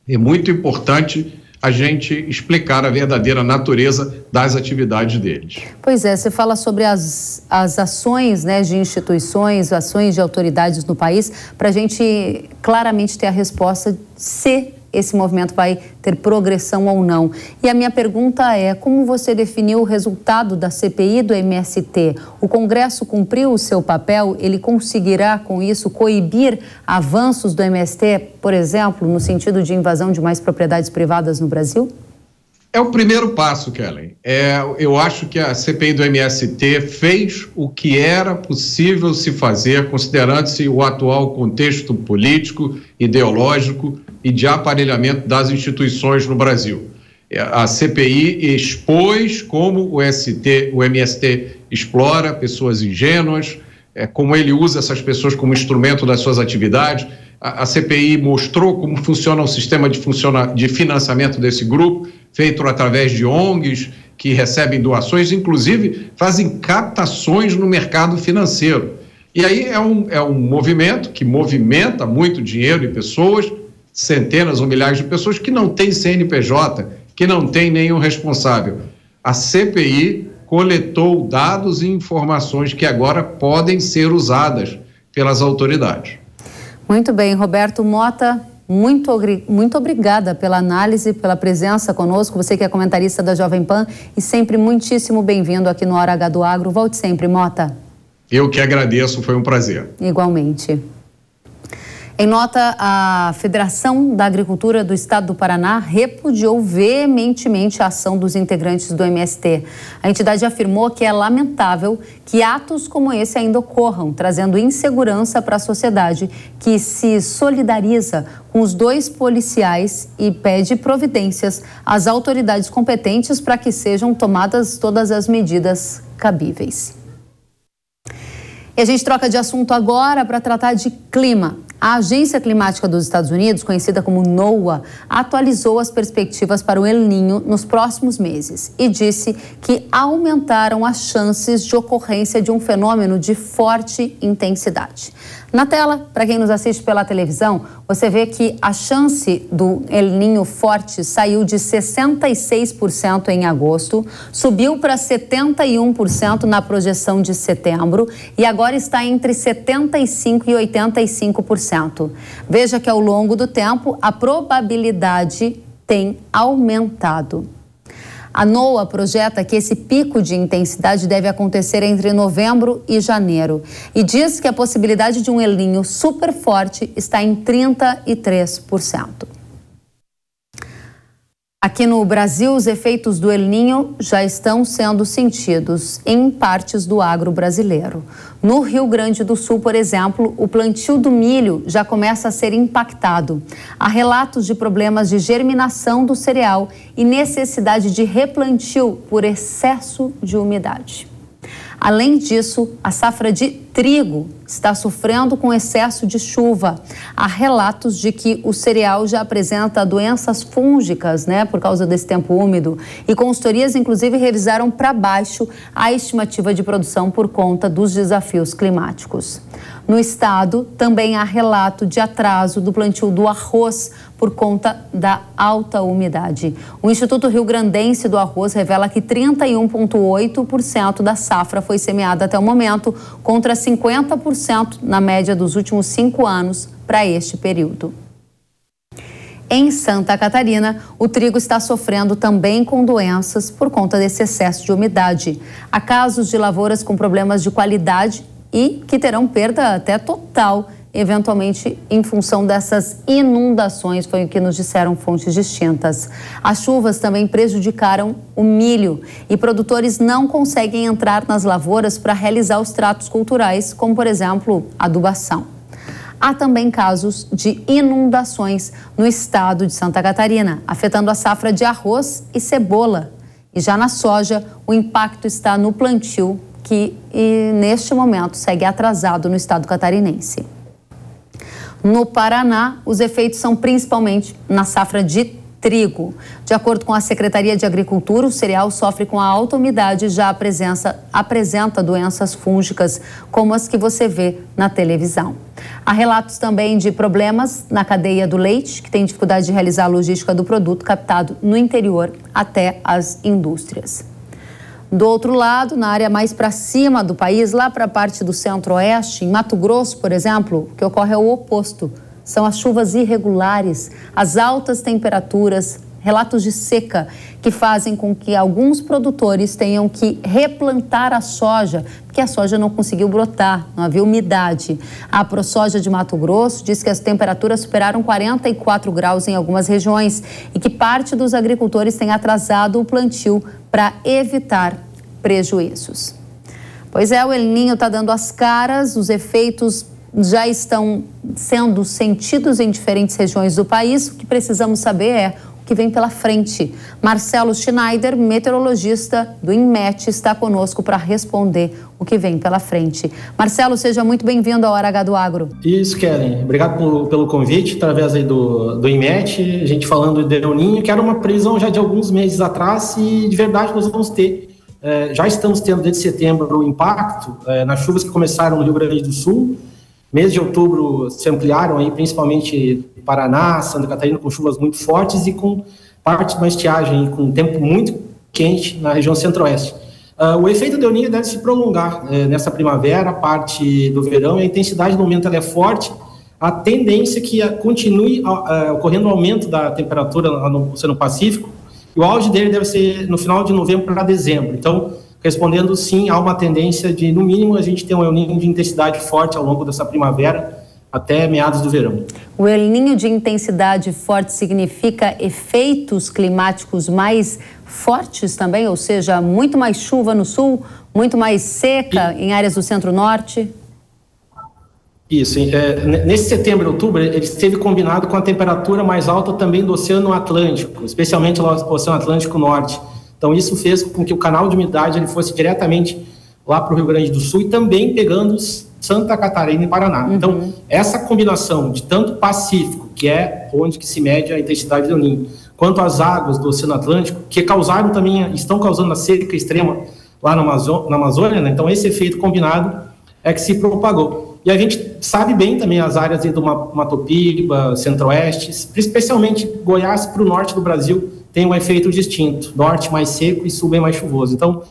É muito importante a gente explicar a verdadeira natureza das atividades deles. Pois é, você fala sobre as ações, né, de instituições, ações de autoridades no país, para a gente claramente ter a resposta se esse movimento vai ter progressão ou não. E a minha pergunta é, como você definiu o resultado da CPI do MST? O Congresso cumpriu o seu papel? Ele conseguirá, com isso, coibir avanços do MST, por exemplo, no sentido de invasão de mais propriedades privadas no Brasil? É o primeiro passo, Kellen. Eu acho que a CPI do MST fez o que era possível se fazer, considerando-se o atual contexto político, ideológico e de aparelhamento das instituições no Brasil. A CPI expôs como o MST explora pessoas ingênuas, como ele usa essas pessoas como instrumento das suas atividades. A CPI mostrou como funciona o sistema de financiamento desse grupo, feito através de ONGs que recebem doações, inclusive fazem captações no mercado financeiro. E aí é um movimento que movimenta muito dinheiro e pessoas, centenas ou milhares de pessoas que não têm CNPJ, que não tem nenhum responsável. A CPI coletou dados e informações que agora podem ser usadas pelas autoridades. Muito bem, Roberto Mota, muito obrigada pela análise, pela presença conosco, você que é comentarista da Jovem Pan e sempre muitíssimo bem-vindo aqui no Hora H do Agro. Volte sempre, Mota. Eu que agradeço, foi um prazer. Igualmente. Em nota, a Federação da Agricultura do Estado do Paraná repudiou veementemente a ação dos integrantes do MST. A entidade afirmou que é lamentável que atos como esse ainda ocorram, trazendo insegurança para a sociedade, que se solidariza com os dois policiais e pede providências às autoridades competentes para que sejam tomadas todas as medidas cabíveis. E a gente troca de assunto agora para tratar de clima. A Agência Climática dos Estados Unidos, conhecida como NOAA, atualizou as perspectivas para o El Niño nos próximos meses e disse que aumentaram as chances de ocorrência de um fenômeno de forte intensidade. Na tela, para quem nos assiste pela televisão, você vê que a chance do El Niño forte saiu de 66% em agosto, subiu para 71% na projeção de setembro e agora está entre 75% e 85%. Veja que ao longo do tempo a probabilidade tem aumentado. A NOAA projeta que esse pico de intensidade deve acontecer entre novembro e janeiro e diz que a possibilidade de um El Niño super forte está em 33%. Aqui no Brasil, os efeitos do El Niño já estão sendo sentidos em partes do agro brasileiro. No Rio Grande do Sul, por exemplo, o plantio do milho já começa a ser impactado. Há relatos de problemas de germinação do cereal e necessidade de replantio por excesso de umidade. Além disso, a safra de trigo está sofrendo com excesso de chuva. Há relatos de que o cereal já apresenta doenças fúngicas, por causa desse tempo úmido. E consultorias, inclusive, revisaram para baixo a estimativa de produção por conta dos desafios climáticos. No estado, também há relato de atraso do plantio do arroz por conta da alta umidade. O Instituto Rio Grandense do Arroz revela que 31,8% da safra foi semeada até o momento, contra 50% na média dos últimos 5 anos para este período. Em Santa Catarina, o trigo está sofrendo também com doenças por conta desse excesso de umidade. Há casos de lavouras com problemas de qualidade e que terão perda até total, eventualmente em função dessas inundações, foi o que nos disseram fontes distintas. As chuvas também prejudicaram o milho e produtores não conseguem entrar nas lavouras para realizar os tratos culturais, como, por exemplo, adubação. Há também casos de inundações no estado de Santa Catarina, afetando a safra de arroz e cebola. E já na soja, o impacto está no plantio, que neste momento segue atrasado no estado catarinense. No Paraná, os efeitos são principalmente na safra de trigo. De acordo com a Secretaria de Agricultura, o cereal sofre com a alta umidade e já apresenta doenças fúngicas, como as que você vê na televisão. Há relatos também de problemas na cadeia do leite, que tem dificuldade de realizar a logística do produto captado no interior até as indústrias. Do outro lado, na área mais para cima do país, lá para a parte do centro-oeste, em Mato Grosso, por exemplo, o que ocorre é o oposto. São as chuvas irregulares, as altas temperaturas, relatos de seca, que fazem com que alguns produtores tenham que replantar a soja, porque a soja não conseguiu brotar, não havia umidade. A ProSoja de Mato Grosso diz que as temperaturas superaram 44 graus em algumas regiões e que parte dos agricultores tem atrasado o plantio para evitar prejuízos. Pois é, o El Niño está dando as caras, os efeitos já estão sendo sentidos em diferentes regiões do país. O que precisamos saber é o que vem pela frente. Marcelo Schneider, meteorologista do INMET, está conosco para responder o que vem pela frente. Marcelo, seja muito bem-vindo à Hora H do Agro. Isso, Kellen. Obrigado pelo convite, através aí do INMET, a gente falando de El Niño, que era uma previsão já de alguns meses atrás e, de verdade, nós vamos ter, já estamos tendo desde setembro o impacto nas chuvas que começaram no Rio Grande do Sul. Mês de outubro se ampliaram aí, principalmente Paraná, Santa Catarina, com chuvas muito fortes e com parte de uma estiagem, com tempo muito quente na região centro-oeste. O efeito do El Niño deve se prolongar nessa primavera, parte do verão, e a intensidade no momento ela é forte. A tendência é que continue ocorrendo um aumento da temperatura no Oceano Pacífico, e o auge dele deve ser no final de novembro para dezembro. Então, respondendo sim, há uma tendência de, no mínimo, a gente ter um El Niño de intensidade forte ao longo dessa primavera até meados do verão. O El Niño de intensidade forte significa efeitos climáticos mais fortes também, ou seja, muito mais chuva no sul, muito mais seca em áreas do centro-norte? Isso. Nesse setembro e outubro, ele esteve combinado com a temperatura mais alta também do Oceano Atlântico, especialmente o Oceano Atlântico Norte. Então, isso fez com que o canal de umidade ele fosse diretamente lá para o Rio Grande do Sul e também pegando Santa Catarina e Paraná. Então, essa combinação de tanto Pacífico, que é onde que se mede a intensidade do El Niño, quanto as águas do Oceano Atlântico, que causaram também, estão causando a seca extrema lá na Amazônia, né? Então, esse efeito combinado é que se propagou. E a gente sabe bem também as áreas do Mato Piba, Centro-Oeste, especialmente Goiás para o norte do Brasil, tem um efeito distinto, norte mais seco e sul bem mais chuvoso. Então,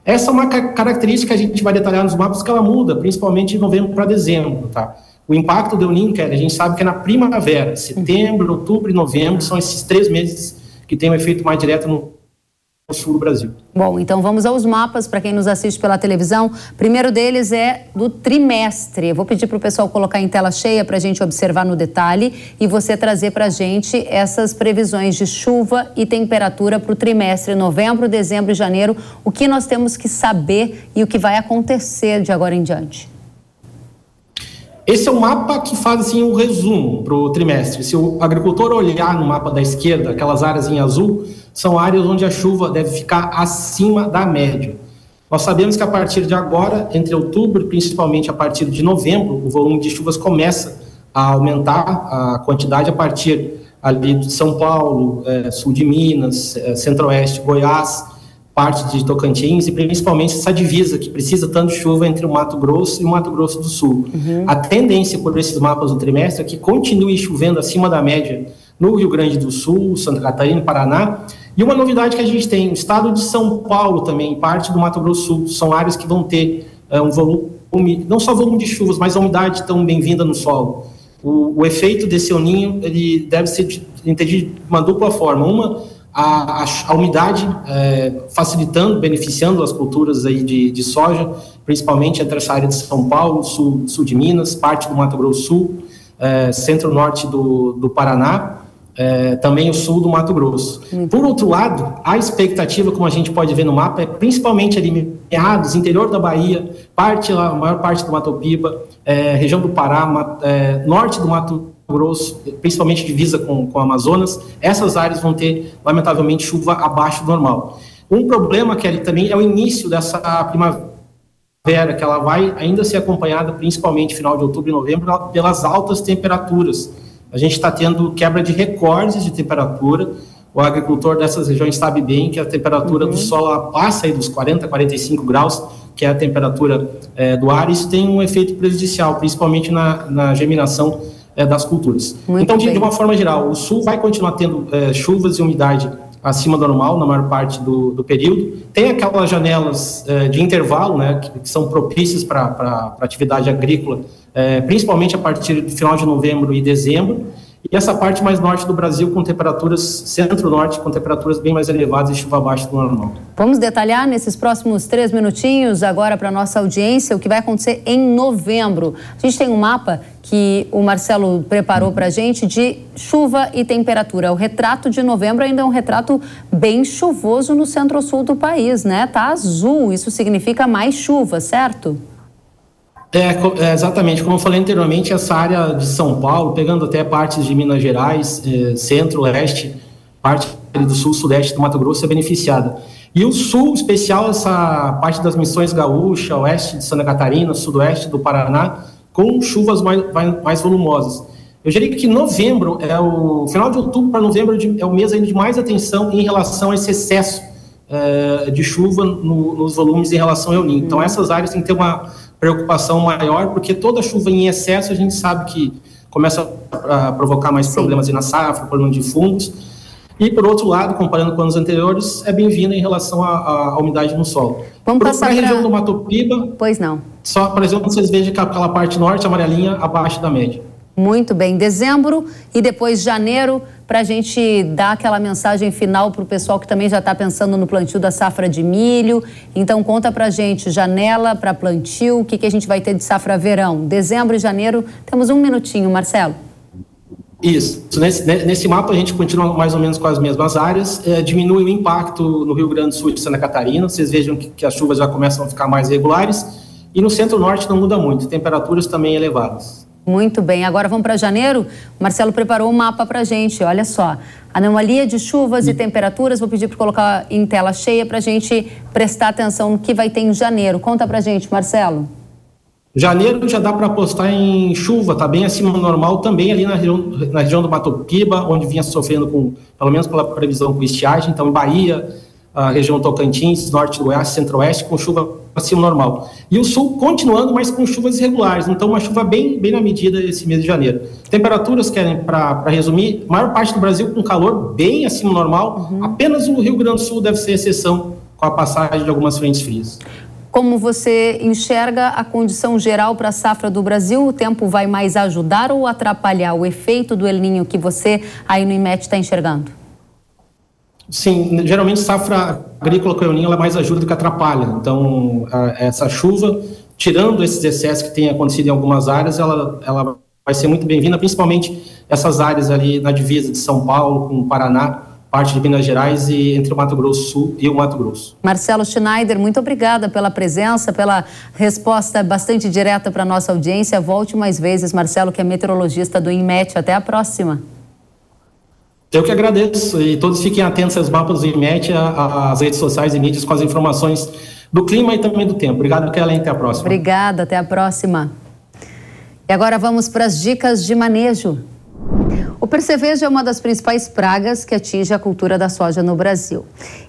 essa é uma característica que a gente vai detalhar nos mapas, que ela muda, principalmente de novembro para dezembro, tá? O impacto do El Niño, a gente sabe que é na primavera, setembro, outubro e novembro, são esses 3 meses que tem um efeito mais direto no sul do Brasil. Bom, então vamos aos mapas para quem nos assiste pela televisão. O primeiro deles é do trimestre. Eu vou pedir para o pessoal colocar em tela cheia para a gente observar no detalhe e você trazer para a gente essas previsões de chuva e temperatura para o trimestre, novembro, dezembro e janeiro. O que nós temos que saber e o que vai acontecer de agora em diante. Esse é um mapa que faz assim, um resumo para o trimestre. Se o agricultor olhar no mapa da esquerda, aquelas áreas em azul, são áreas onde a chuva deve ficar acima da média. Nós sabemos que a partir de agora, entre outubro, principalmente a partir de novembro, o volume de chuvas começa a aumentar a quantidade a partir ali de São Paulo, sul de Minas, centro-oeste, Goiás, parte de Tocantins e principalmente essa divisa que precisa tanto de chuva entre o Mato Grosso e o Mato Grosso do Sul. A tendência por esses mapas do trimestre é que continue chovendo acima da média no Rio Grande do Sul, Santa Catarina, Paraná. E uma novidade que a gente tem, o estado de São Paulo também, parte do Mato Grosso do Sul, são áreas que vão ter um volume, não só volume de chuvas, mas a umidade tão bem-vinda no solo. O efeito desse El Niño, ele deve ser entendido de uma dupla forma. Uma, a umidade facilitando, beneficiando as culturas aí de soja, principalmente entre essa área de São Paulo, sul de Minas, parte do Mato Grosso do Sul, centro-norte do Paraná, também o sul do Mato Grosso. Por outro lado, a expectativa, como a gente pode ver no mapa, é principalmente ali meados, interior da Bahia, a maior parte do Mato Piba, região do Pará, norte do Mato Grosso, principalmente divisa com o Amazonas. Essas áreas vão ter, lamentavelmente, chuva abaixo do normal. Um problema, Kelly, também é o início dessa primavera, que ela vai ainda ser acompanhada, principalmente final de outubro e novembro, pelas altas temperaturas. A gente está tendo quebra de recordes de temperatura. O agricultor dessas regiões sabe bem que a temperatura do solo passa aí dos 40, 45 graus, que é a temperatura do ar. Isso tem um efeito prejudicial, principalmente na germinação das culturas. Então, de uma forma geral, o sul vai continuar tendo chuvas e umidade acima do normal, na maior parte do período. Tem aquelas janelas de intervalo, né, que são propícias para atividade agrícola, principalmente a partir do final de novembro e dezembro. E essa parte mais norte do Brasil com temperaturas, centro-norte, com temperaturas bem mais elevadas e chuva abaixo do normal. Vamos detalhar nesses próximos 3 minutinhos agora para a nossa audiência o que vai acontecer em novembro. A gente tem um mapa que o Marcelo preparou para a gente de chuva e temperatura. O retrato de novembro ainda é um retrato bem chuvoso no centro-sul do país, né? Tá azul, isso significa mais chuva, certo? Exatamente, como eu falei anteriormente, essa área de São Paulo, pegando até partes de Minas Gerais, centro-oeste, parte do sul-sudeste do Mato Grosso é beneficiada. E o sul, especial, essa parte das Missões Gaúcha, oeste de Santa Catarina, sudoeste do Paraná, com chuvas mais volumosas. Eu diria que novembro, o final de outubro para novembro é o mês ainda de mais atenção em relação a esse excesso de chuva nos volumes em relação ao El Niño. Então essas áreas têm que ter uma preocupação maior, porque toda chuva em excesso a gente sabe que começa a provocar mais problemas na safra, problema de fungos. E, por outro lado, comparando com anos anteriores, é bem-vinda em relação à umidade no solo. Vamos passar para a região do Mato Piba... Pois não. Só, por exemplo, vocês vejam que aquela parte norte, amarelinha, abaixo da média. Muito bem. Dezembro e depois janeiro, para a gente dar aquela mensagem final para o pessoal que também já está pensando no plantio da safra de milho. Então, conta para a gente, janela para plantio, o que a gente vai ter de safra verão. Dezembro e janeiro, temos 1 minutinho, Marcelo. Isso. Nesse mapa a gente continua mais ou menos com as mesmas áreas, diminui o impacto no Rio Grande do Sul e Santa Catarina, vocês vejam que as chuvas já começam a ficar mais regulares, e no centro-norte não muda muito, temperaturas também elevadas. Muito bem, agora vamos para janeiro. O Marcelo preparou um mapa para a gente, olha só. Anomalia de chuvas e temperaturas, vou pedir para colocar em tela cheia para a gente prestar atenção no que vai ter em janeiro. Conta para a gente, Marcelo. Janeiro já dá para apostar em chuva, tá bem acima do normal, também ali na região do Mato Piba, onde vinha sofrendo pelo menos pela previsão com estiagem, então em Bahia, a região Tocantins, norte do Goiás, centro-oeste, com chuva acima do normal. E o sul continuando, mas com chuvas irregulares, então uma chuva bem na medida esse mês de janeiro. Temperaturas, querem para resumir, maior parte do Brasil com calor bem acima do normal, apenas o Rio Grande do Sul deve ser exceção com a passagem de algumas frentes frias. Como você enxerga a condição geral para a safra do Brasil? O tempo vai mais ajudar ou atrapalhar o efeito do El Niño que você aí no IMET está enxergando? Sim, geralmente safra agrícola com El Niño ela mais ajuda do que atrapalha. Então, essa chuva, tirando esses excessos que tem acontecido em algumas áreas, ela vai ser muito bem-vinda, principalmente essas áreas ali na divisa de São Paulo com o Paraná, parte de Minas Gerais e entre o Mato Grosso do Sul e o Mato Grosso. Marcelo Schneider, muito obrigada pela presença, pela resposta bastante direta para a nossa audiência. Volte mais vezes, Marcelo, que é meteorologista do INMET. Até a próxima. Eu que agradeço e todos fiquem atentos aos mapas do INMET, às redes sociais e mídias com as informações do clima e também do tempo. Obrigado, Kellen. Até a próxima. Obrigada, até a próxima. E agora vamos para as dicas de manejo. O percevejo é uma das principais pragas que atinge a cultura da soja no Brasil.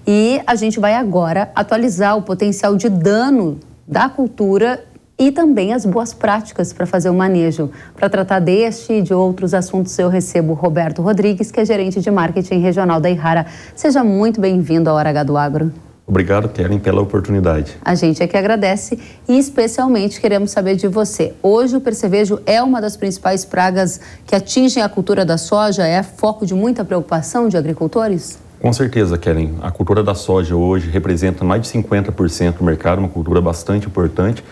E a gente vai agora atualizar o potencial de dano da cultura e também as boas práticas para fazer o manejo. Para tratar deste e de outros assuntos, eu recebo o Roberto Rodrigues, que é gerente de marketing regional da Yara. Seja muito bem-vindo à Hora H do Agro. Obrigado, Kellen, pela oportunidade. A gente é que agradece e especialmente queremos saber de você. Hoje o percevejo é uma das principais pragas que atingem a cultura da soja? É foco de muita preocupação de agricultores? Com certeza, Kellen. A cultura da soja hoje representa mais de 50% do mercado, uma cultura bastante importante.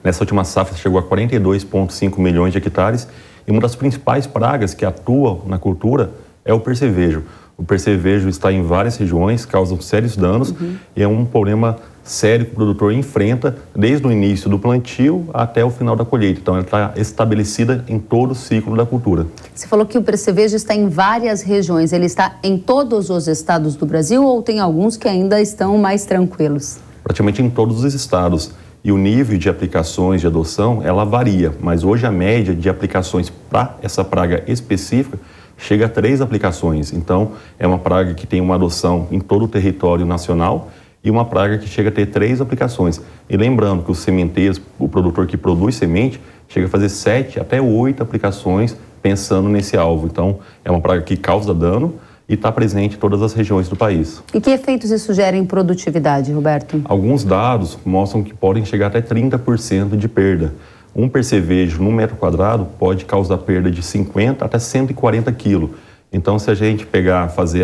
Nessa última safra chegou a 42,5 milhões de hectares e uma das principais pragas que atuam na cultura é o percevejo. O percevejo está em várias regiões, causa sérios danos e é um problema sério que o produtor enfrenta desde o início do plantio até o final da colheita. Então, ela está estabelecida em todo o ciclo da cultura. Você falou que o percevejo está em várias regiões. Ele está em todos os estados do Brasil ou tem alguns que ainda estão mais tranquilos? Praticamente em todos os estados. E o nível de aplicações de adoção, ela varia. Mas hoje a média de aplicações para essa praga específica chega a 3 aplicações. Então, é uma praga que tem uma adoção em todo o território nacional e uma praga que chega a ter 3 aplicações. E lembrando que os sementeiros, o produtor que produz semente, chega a fazer 7 até 8 aplicações pensando nesse alvo. Então, é uma praga que causa dano e está presente em todas as regiões do país. E que efeitos isso gera em produtividade, Roberto? Alguns dados mostram que podem chegar até 30% de perda. Um percevejo no metro quadrado pode causar perda de 50 até 140 quilos. Então, se a gente fazer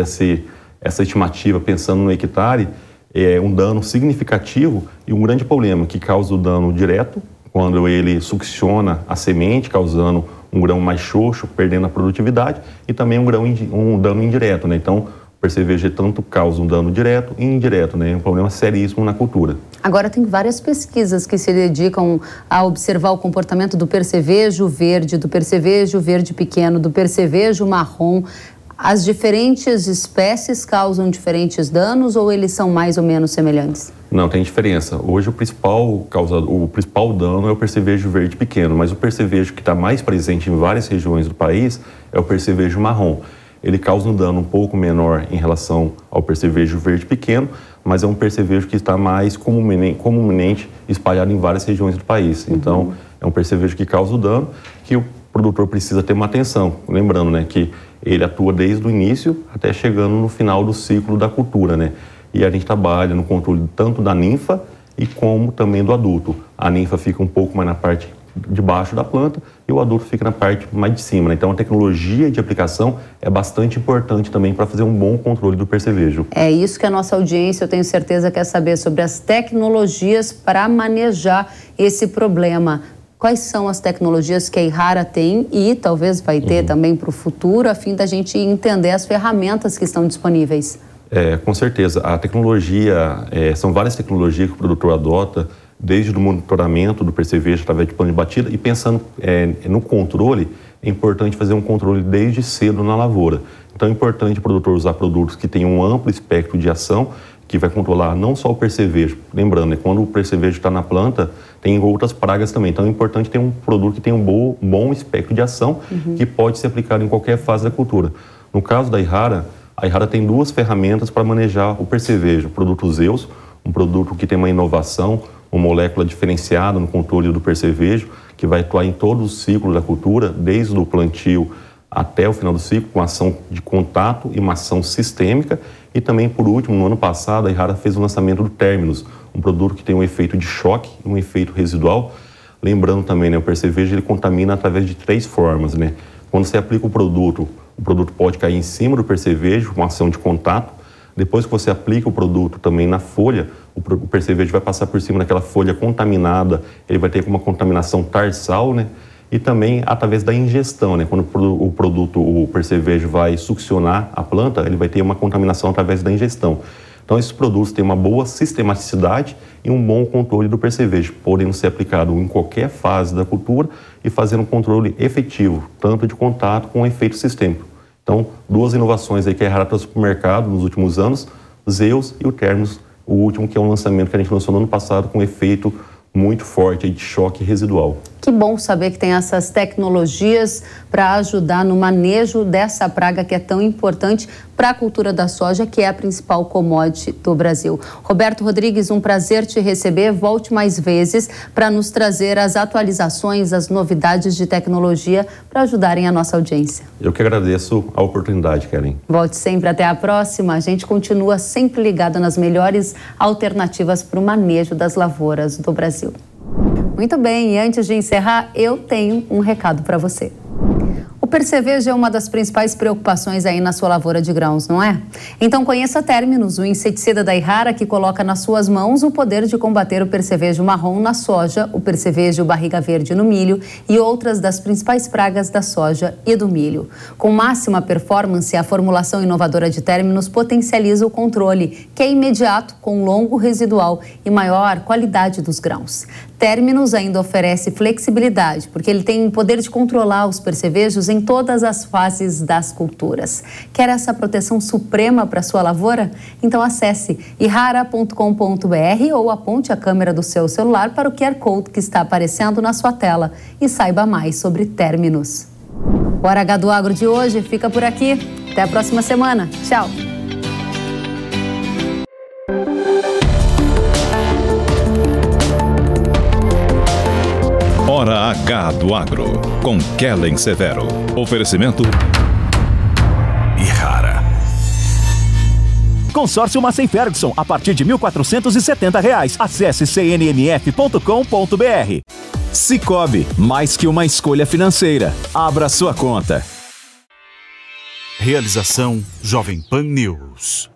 essa estimativa pensando no hectare, é um dano significativo e um grande problema que causa o dano direto, quando ele succiona a semente, causando um grão mais xoxo, perdendo a produtividade, e também um dano indireto, né? Então, o percevejo tanto causa um dano direto e indireto, né? É um problema seríssimo na cultura. Agora, tem várias pesquisas que se dedicam a observar o comportamento do percevejo verde pequeno, do percevejo marrom. As diferentes espécies causam diferentes danos ou eles são mais ou menos semelhantes? Não, tem diferença. Hoje o principal dano é o percevejo verde pequeno, mas o percevejo que está mais presente em várias regiões do país é o percevejo marrom. Ele causa um dano um pouco menor em relação ao percevejo verde pequeno, mas é um percevejo que está mais comumente espalhado em várias regiões do país. Então, é um percevejo que causa o dano, que o produtor precisa ter uma atenção. Lembrando, né, que ele atua desde o início até chegando no final do ciclo da cultura, né? E a gente trabalha no controle tanto da ninfa e como também do adulto. A ninfa fica um pouco mais na parte de baixo da planta e o adulto fica na parte mais de cima, né? Então a tecnologia de aplicação é bastante importante também para fazer um bom controle do percevejo. É isso que a nossa audiência, eu tenho certeza, quer saber sobre as tecnologias para manejar esse problema. Quais são as tecnologias que a Yara tem e talvez vai ter também para o futuro, a fim da gente entender as ferramentas que estão disponíveis? Com certeza. A tecnologia, são várias tecnologias que o produtor adota, desde o monitoramento do percevejo através de plano de batida e pensando no controle, é importante fazer um controle desde cedo na lavoura. Então é importante o produtor usar produtos que tenham um amplo espectro de ação, que vai controlar não só o percevejo. Lembrando, né, quando o percevejo está na planta, tem outras pragas também. Então é importante ter um produto que tenha um bom espectro de ação, que pode ser aplicado em qualquer fase da cultura. No caso da Yara, a Yara tem 2 ferramentas para manejar o percevejo. O produto Zeus, um produto que tem uma inovação, uma molécula diferenciada no controle do percevejo, que vai atuar em todo o ciclo da cultura, desde o plantio até o final do ciclo, com ação de contato e uma ação sistêmica. E também, por último, no ano passado, a Yara fez o lançamento do Terminus, um produto que tem um efeito de choque e um efeito residual. Lembrando também, né, o percevejo ele contamina através de 3 formas, né? Quando você aplica o produto pode cair em cima do percevejo com ação de contato. Depois que você aplica o produto também na folha, o percevejo vai passar por cima daquela folha contaminada, ele vai ter uma contaminação tarsal, né? E também através da ingestão, né? Quando o percevejo vai succionar a planta, ele vai ter uma contaminação através da ingestão. Então, esses produtos têm uma boa sistematicidade e um bom controle do percevejo, podendo ser aplicado em qualquer fase da cultura e fazendo um controle efetivo, tanto de contato com o efeito sistêmico. Então, duas inovações aí que a Errara trouxe para o mercado nos últimos anos, Zeus e o Terminus, o último que é um lançamento que a gente lançou no ano passado com efeito muito forte aí de choque residual. Que bom saber que tem essas tecnologias para ajudar no manejo dessa praga que é tão importante para a cultura da soja, que é a principal commodity do Brasil. Roberto Rodrigues, um prazer te receber. Volte mais vezes para nos trazer as atualizações, as novidades de tecnologia para ajudarem a nossa audiência. Eu que agradeço a oportunidade, Kellen. Volte sempre, até a próxima. A gente continua sempre ligado nas melhores alternativas para o manejo das lavouras do Brasil. Muito bem, e antes de encerrar, eu tenho um recado para você. O percevejo é uma das principais preocupações aí na sua lavoura de grãos, não é? Então conheça a Terminus, o inseticida da Errara que coloca nas suas mãos o poder de combater o percevejo marrom na soja, o percevejo barriga verde no milho e outras das principais pragas da soja e do milho. Com máxima performance, a formulação inovadora de Terminus potencializa o controle, que é imediato, com longo residual e maior qualidade dos grãos. Terminus ainda oferece flexibilidade, porque ele tem o poder de controlar os percevejos em todas as fases das culturas. Quer essa proteção suprema para sua lavoura? Então acesse errara.com.br ou aponte a câmera do seu celular para o QR Code que está aparecendo na sua tela e saiba mais sobre Terminus. O Hora H do Agro de hoje fica por aqui. Até a próxima semana. Tchau! Hora H do Agro, com Kellen Severo. Oferecimento Errara. Consórcio Massey Ferguson, a partir de R$ 1.470. Acesse cnmf.com.br. Sicoob, mais que uma escolha financeira. Abra sua conta. Realização Jovem Pan News.